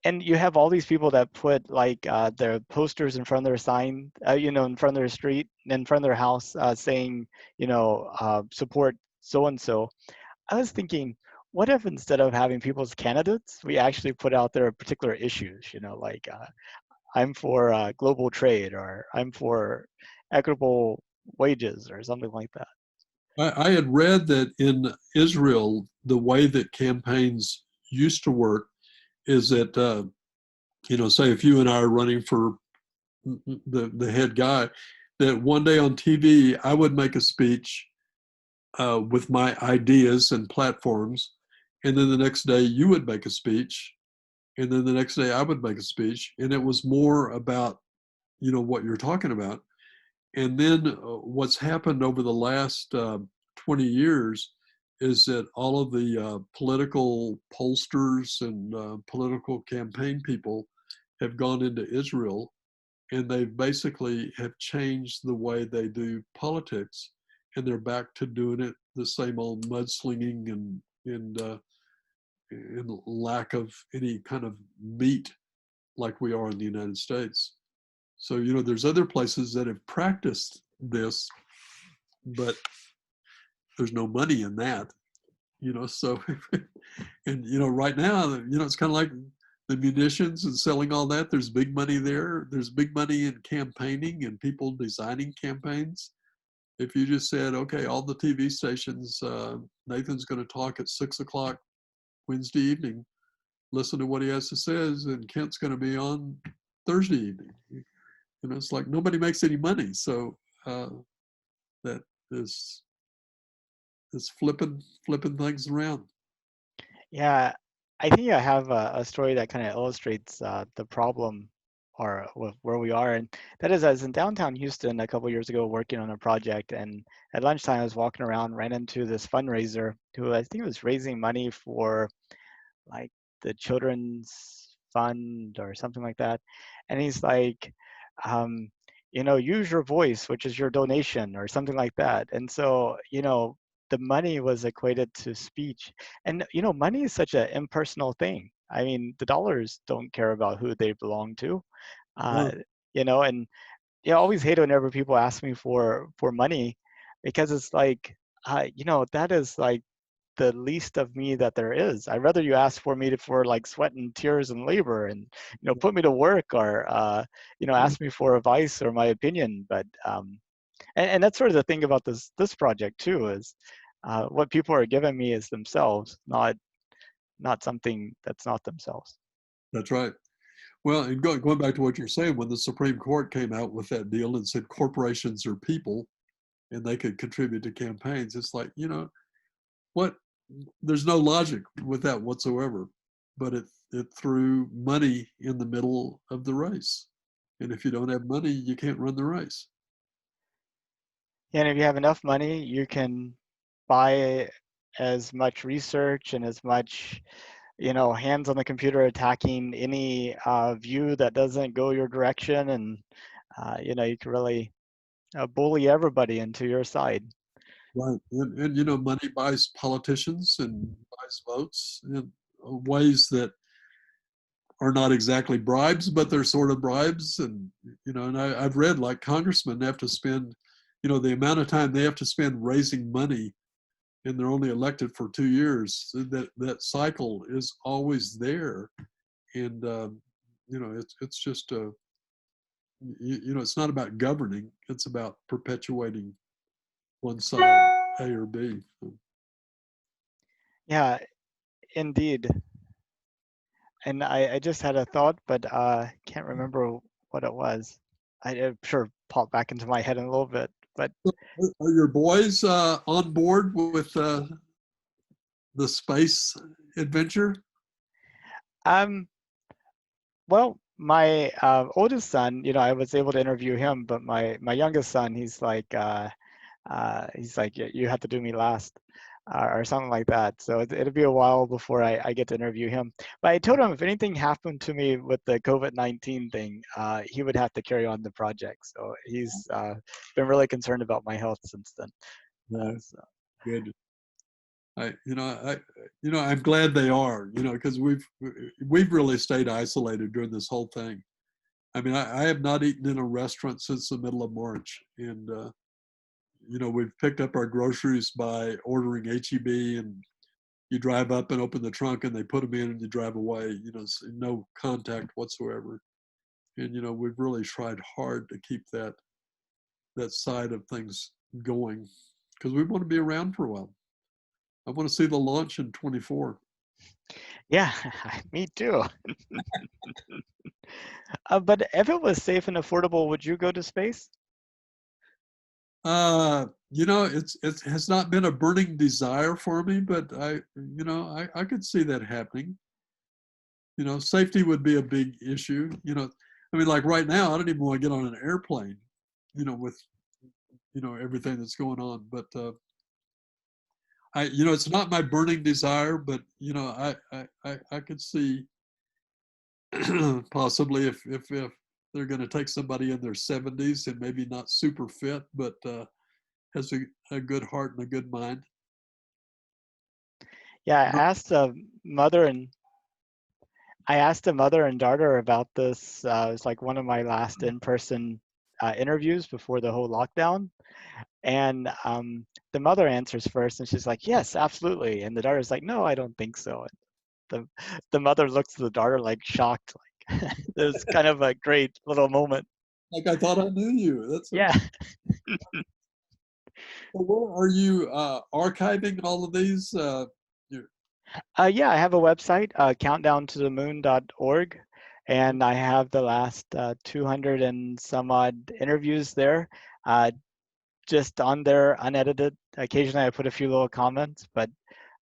and you have all these people that put like their posters in front of their sign, in front of their street, in front of their house, saying, support so and so. I was thinking, what if instead of having people as candidates, we actually put out their particular issues, like I'm for global trade, or I'm for equitable wages, or something like that. I had read that in Israel, the way that campaigns used to work is that, say if you and I are running for the head guy, that one day on TV, I would make a speech with my ideas and platforms. And then the next day, you would make a speech. And then the next day, I would make a speech. And it was more about, what you're talking about. And then what's happened over the last 20 years is that all of the political pollsters and political campaign people have gone into Israel, and they basically have changed the way they do politics, and they're back to doing it the same old mudslinging and lack of any kind of meat like we are in the United States. So, there's other places that have practiced this, but there's no money in that, so, and, right now, it's kind of like the munitions and selling all that. There's big money there. There's big money in campaigning and people designing campaigns. If you just said, okay, all the TV stations, Nathan's going to talk at 6 o'clock Wednesday evening, listen to what he has to say, and Kent's going to be on Thursday evening. It's like nobody makes any money. So that is flipping things around. Yeah, I think I have a story that kind of illustrates the problem or where we are. And that is, I was in downtown Houston a couple years ago working on a project. And at lunchtime, I was walking around, ran into this fundraiser who I think was raising money for like the children's fund or something like that. And he's like, um, use your voice, which is your donation or something like that. And so, the money was equated to speech. And, money is such an impersonal thing. I mean, the dollars don't care about who they belong to, uh, No, and I always hate whenever people ask me for money because it's like, that is like the least of me that there is. I'd rather you ask for me for like sweat and tears and labor and put me to work or ask me for advice or my opinion. But and that's sort of the thing about this project too is what people are giving me is themselves, not something that's not themselves. that's right. Well, and going back to what you're saying, when the Supreme Court came out with that deal and said corporations are people and they could contribute to campaigns, it's like, what? There's no logic with that whatsoever. But it threw money in the middle of the race. And if you don't have money, you can't run the race. And if you have enough money, you can buy as much research and as much hands on the computer attacking any view that doesn't go your direction, and you can really bully everybody into your side. Right. And money buys politicians and buys votes in ways that are not exactly bribes, but they're sort of bribes. And, and I've read like congressmen have to spend, the amount of time they have to spend raising money and they're only elected for 2 years. That cycle is always there. And, it's just, it's not about governing. It's about perpetuating one side, A or B. Yeah, indeed. And I just had a thought, but can't remember what it was. I'm sure popped back into my head in a little bit. But Are your boys on board with the space adventure? um, well, my oldest son, I was able to interview him, but my youngest son, he's like, you have to do me last, or something like that. So it'll be a while before I get to interview him. But I told him if anything happened to me with the COVID-19 thing, he would have to carry on the project. So he's been really concerned about my health since then. Yeah, So. good. I'm glad they are, because we've really stayed isolated during this whole thing. I mean, I have not eaten in a restaurant since the middle of March, and we've picked up our groceries by ordering HEB, and you drive up and open the trunk, and they put them in, and you drive away. No contact whatsoever. And we've really tried hard to keep that side of things going. because we want to be around for a while. I want to see the launch in 24. Yeah, me too. But if it was safe and affordable, would you go to space? It has not been a burning desire for me, but I could see that happening. Safety would be a big issue. I mean, like right now, I don't even want to get on an airplane, with, everything that's going on. But it's not my burning desire, but, I could see possibly if they're going to take somebody in their 70s and maybe not super fit, but has a good heart and a good mind. Yeah, No, mother and I asked a mother and daughter about this. It's like one of my last in-person interviews before the whole lockdown. And the mother answers first, and she's like, "Yes, absolutely." And the daughter's like, "No, I don't think so." And the mother looks at the daughter like shocked. Like it was kind of a great little moment. like I thought I knew you. That's so. Yeah. So where are you archiving all of these? Yeah, I have a website, countdowntothemoon.org, and I have the last 200 and some odd interviews there, just on there, unedited. Occasionally, I put a few little comments, but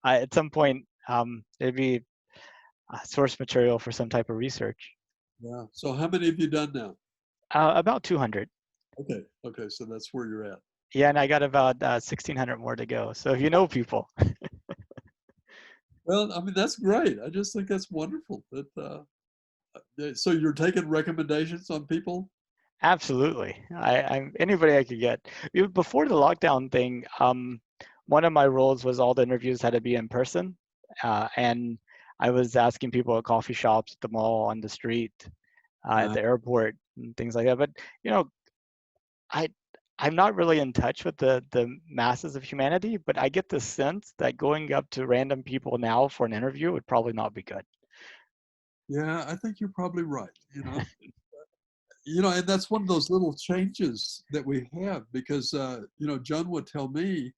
at some point, it'd be source material for some type of research. Yeah. So how many have you done now? About 200. Okay. Okay. So that's where you're at. Yeah, and I got about 1,600 more to go. So if you know people, Well, I mean, that's great. I just think that's wonderful. So you're taking recommendations on people? absolutely. I'm anybody I could get. Before the lockdown thing, one of my roles was all the interviews had to be in person, and I was asking people at coffee shops, at the mall, on the street, at Uh, the airport, and things like that. But you know, I I'm not really in touch with the masses of humanity, but I get the sense that going up to random people now for an interview would probably not be good. yeah, I think you're probably right. And that's one of those little changes that we have because, John would tell me,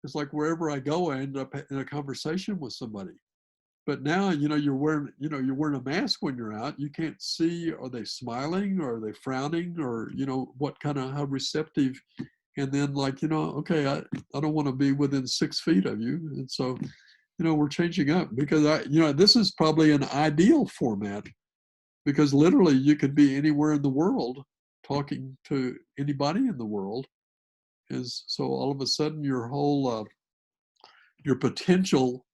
it's like wherever I go, I end up in a conversation with somebody. But now, you're wearing a mask when you're out. You can't see, are they smiling or are they frowning or, what kind of, how receptive. And then like, okay, I don't want to be within 6 feet of you. And so, we're changing up because this is probably an ideal format because literally you could be anywhere in the world talking to anybody in the world is so all of a sudden your potential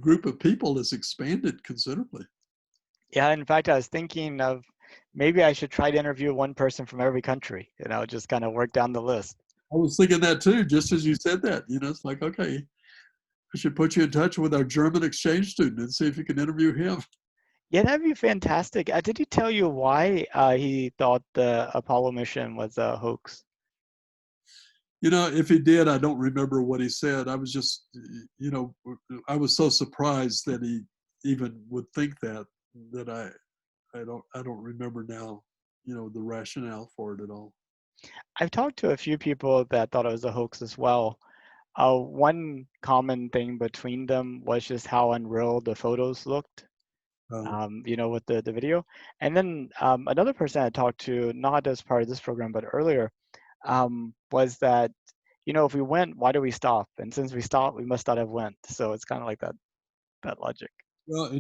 group of people is expanded considerably. Yeah, in fact, I was thinking of maybe I should try to interview one person from every country, just kind of work down the list. I was thinking that too, just as you said that. It's like, okay, I should put you in touch with our German exchange student and see if you can interview him. Yeah, that'd be fantastic. Did he tell you why he thought the Apollo mission was a hoax? If he did, I don't remember what he said. I was just, I was so surprised that he even would think that I don't remember now, the rationale for it at all. I've talked to a few people that thought it was a hoax as well. One common thing between them was just how unreal the photos looked, Uh, with the video. And then another person I talked to, not as part of this program, but earlier, was that, if we went, why do we stop? And since we stopped, we must not have went. So it's kind of like that logic. well,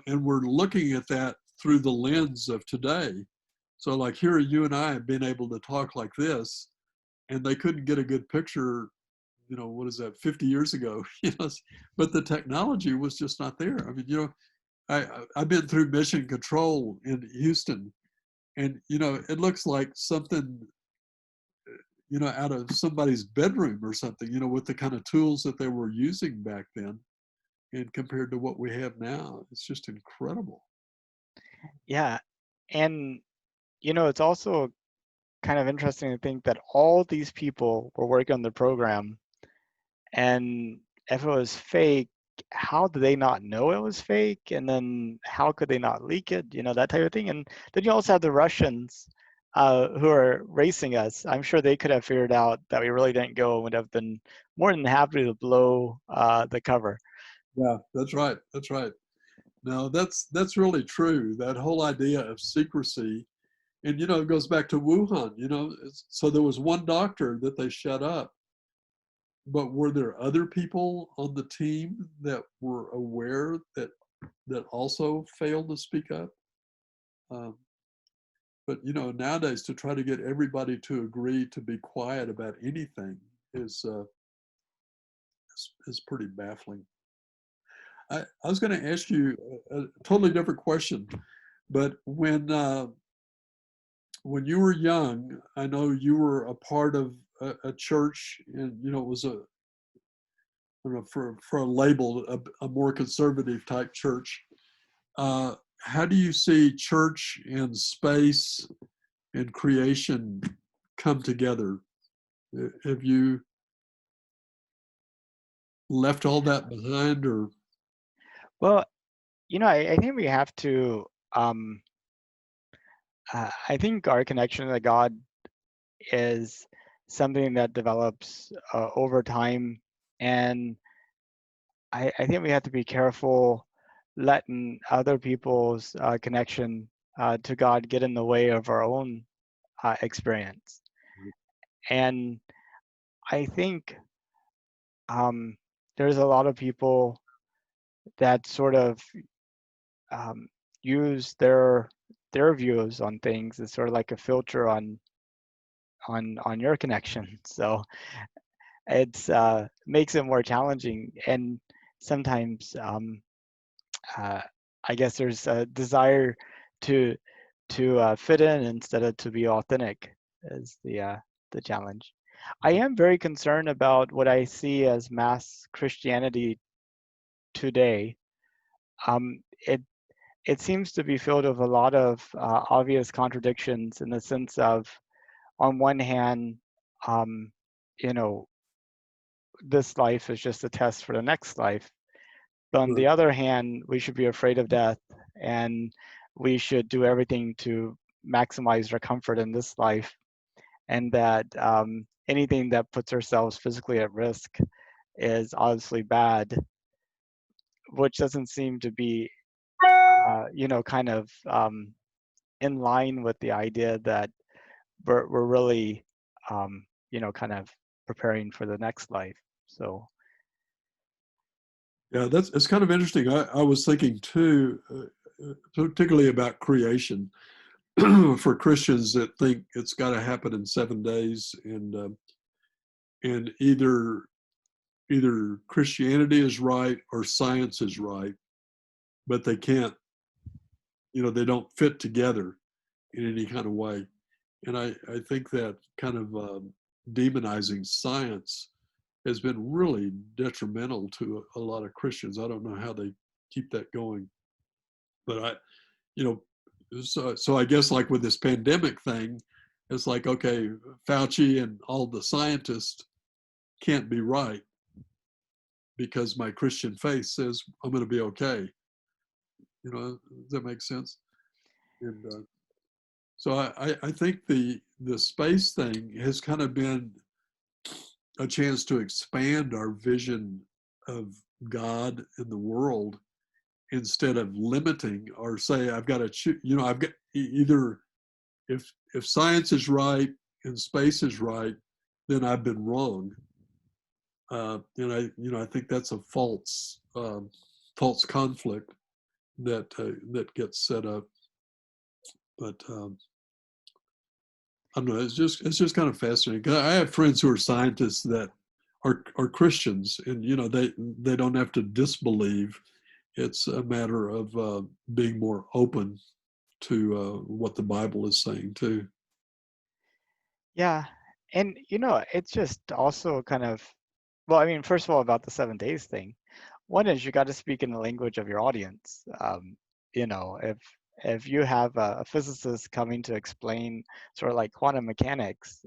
and we're looking at that through the lens of today. So like here, you and I have been able to talk like this, and they couldn't get a good picture, what is that, 50 years ago, but the technology was just not there. I mean, I've been through mission control in Houston, and it looks like something out of somebody's bedroom or something, with the kind of tools that they were using back then, and compared to what we have now, it's just incredible. Yeah. And, it's also kind of interesting to think that all these people were working on the program, and if it was fake, how did they not know it was fake? And then how could they not leak it? That type of thing. And then you also have the Russians, who are racing us, I'm sure they could have figured out that we really didn't go and would have been more than happy to blow the cover. Yeah, that's right. That's right. No, that's really true. That whole idea of secrecy, and it goes back to Wuhan. So there was one doctor that they shut up, but were there other people on the team that were aware that also failed to speak up? Um, but nowadays to try to get everybody to agree to be quiet about anything is pretty baffling. I was going to ask you a totally different question, but when you were young, I know you were a part of a church, and it was I don't know, for a label, a more conservative type church. Uh, how do you see church and space and creation come together? Have you left all that behind, or Well, I think we have to. Um, I think our connection to God is something that develops over time, and I think we have to be careful letting other people's connection to God get in the way of our own experience. And I think um, there's a lot of people that sort of um, use their views on things as sort of like a filter on your connection. So it's makes it more challenging, and sometimes uh, I guess there's a desire to fit in instead of to be authentic is the challenge. I am very concerned about what I see as mass Christianity today. It seems to be filled with a lot of obvious contradictions in the sense of, on one hand, um, you know, this life is just a test for the next life. But on the other hand, we should be afraid of death, and we should do everything to maximize our comfort in this life, and that anything that puts ourselves physically at risk is obviously bad, which doesn't seem to be, kind of in line with the idea that we're really, kind of preparing for the next life. So, yeah, it's kind of interesting. I was thinking too, particularly about creation for Christians that think it's got to happen in 7 days, and either Christianity is right or science is right, but they can't, they don't fit together in any kind of way. And I think that kind of demonizing science has been really detrimental to a lot of Christians. I don't know how they keep that going, but you know, so I guess like with this pandemic thing, it's like, okay, Fauci and all the scientists can't be right because my Christian faith says I'm going to be okay. Does that make sense? And so I think the space thing has kind of been a chance to expand our vision of God in the world instead of limiting or say I've got to choose. I've got either if science is right and space is right, then I've been wrong. And I think that's a false conflict that gets set up. But I don't know. It's just kind of fascinating. 'Cause I have friends who are scientists that are Christians, and they don't have to disbelieve. It's a matter of being more open to what the Bible is saying too. yeah. And, it's just also kind of, well, I mean, first of all, about the 7 days thing. One is you got to speak in the language of your audience. If you have a physicist coming to explain sort of like quantum mechanics,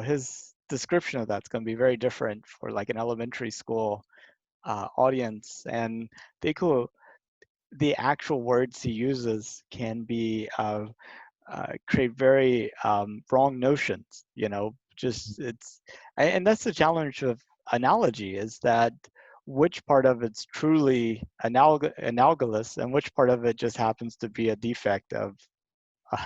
his description of that's going to be very different for like an elementary school audience, and the actual words he uses can be create very wrong notions. Just and that's the challenge of analogy, is that which part of it's truly analogous and which part of it just happens to be a defect of. Uh,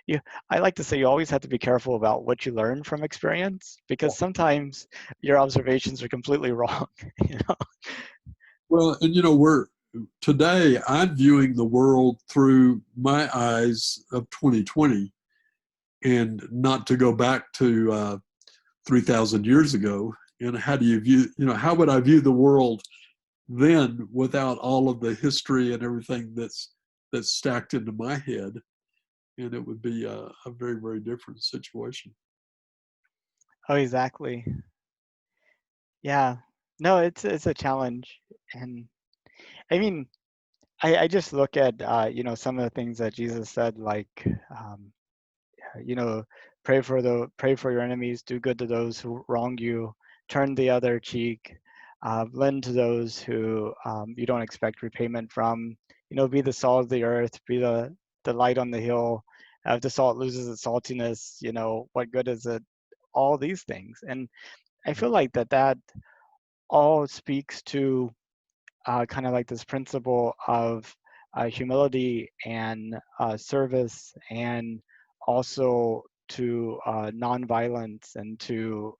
you, I like to say you always have to be careful about what you learn from experience, because sometimes your observations are completely wrong. you know? Well, and today I'm viewing the world through my eyes of 2020, and not to go back to 3,000 years ago. And how do you view, how would I view the world then without all of the history and everything that's stacked into my head? And it would be a very, very different situation. Oh, exactly. Yeah. No, it's a challenge, and I mean, I just look at some of the things that Jesus said, like um, you know, pray for your enemies, do good to those who wrong you, turn the other cheek, lend to those who you don't expect repayment from. Be the salt of the earth, be the light on the hill. If the salt loses its saltiness, what good is it? All these things, and I feel like that all speaks to kind of like this principle of humility and service, and also to nonviolence, and to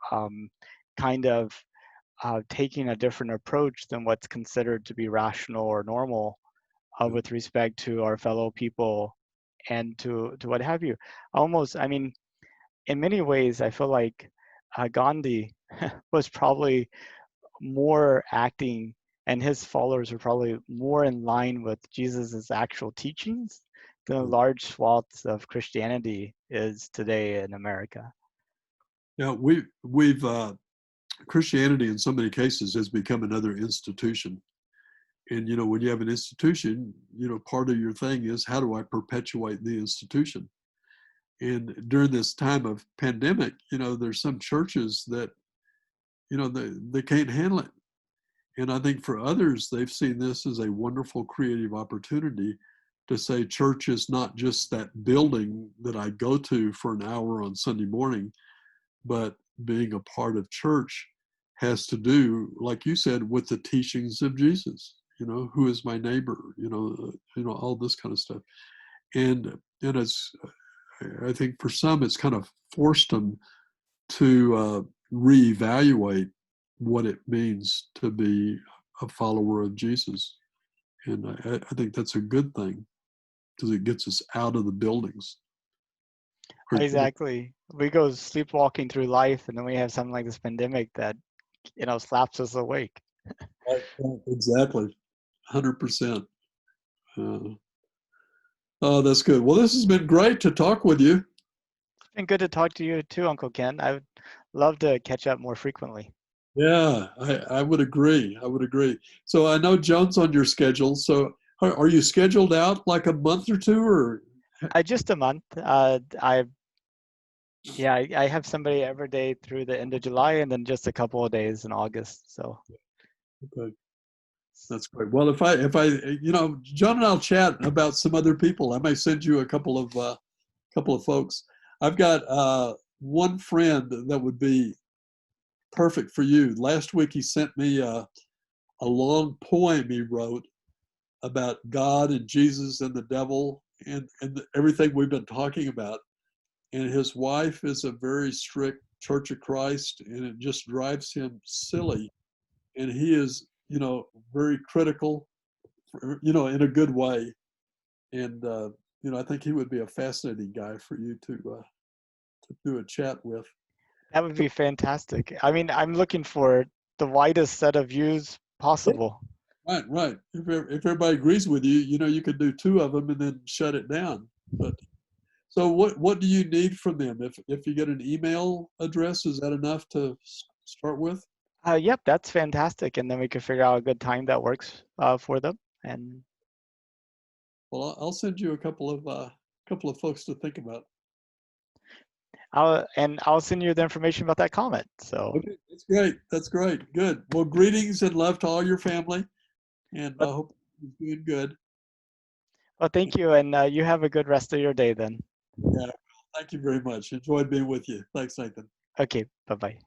kind of taking a different approach than what's considered to be rational or normal with respect to our fellow people, and to what have you. Almost, I mean, in many ways, I feel like Gandhi was probably more acting, and his followers were probably more in line with Jesus's actual teachings than a large swaths of Christianity is today in America. Yeah, we've Christianity in so many cases has become another institution. And when you have an institution, part of your thing is, how do I perpetuate the institution? And during this time of pandemic, there's some churches that they can't handle it. And I think for others, they've seen this as a wonderful creative opportunity to say church is not just that building that I go to for an hour on Sunday morning, but being a part of church has to do, like you said, with the teachings of Jesus. Who is my neighbor? All this kind of stuff. And it's, I think for some, it's kind of forced them to reevaluate what it means to be a follower of Jesus. And I think that's a good thing, because it gets us out of the buildings. Exactly. We go sleepwalking through life, and then we have something like this pandemic that, slaps us awake. Exactly, 100%. Oh, that's good. Well, this has been great to talk with you. It's been good to talk to you too, Uncle Ken. I would love to catch up more frequently. Yeah, I would agree. I would agree. So I know Joan's on your schedule. So are you scheduled out like a month or two, or? Just a month. I have somebody every day through the end of July, and then just a couple of days in August. So Okay, that's great. Well, if I, John and I'll chat about some other people. I may send you a couple of folks. I've got one friend that would be perfect for you. Last week he sent me a long poem he wrote about God and Jesus and the devil, and everything we've been talking about. And his wife is a very strict Church of Christ, and it just drives him silly. And he is, very critical, in a good way. And I think he would be a fascinating guy for you to do a chat with. that would be fantastic. I mean, I'm looking for the widest set of views possible. Right, right. If everybody agrees with you, you could do two of them and then shut it down. But so what do you need from them? If you get an email address, is that enough to start with? Yep, that's fantastic. And then we can figure out a good time that works for them. And Well, I'll send you a couple of folks to think about. I'll send you the information about that comment. So, Okay, that's great. That's great. Good. Well, greetings and love to all your family, and I but hope you're doing good. Well, thank you, and you have a good rest of your day then. Yeah, thank you very much. Enjoyed being with you. Thanks, Nathan. Okay, bye-bye.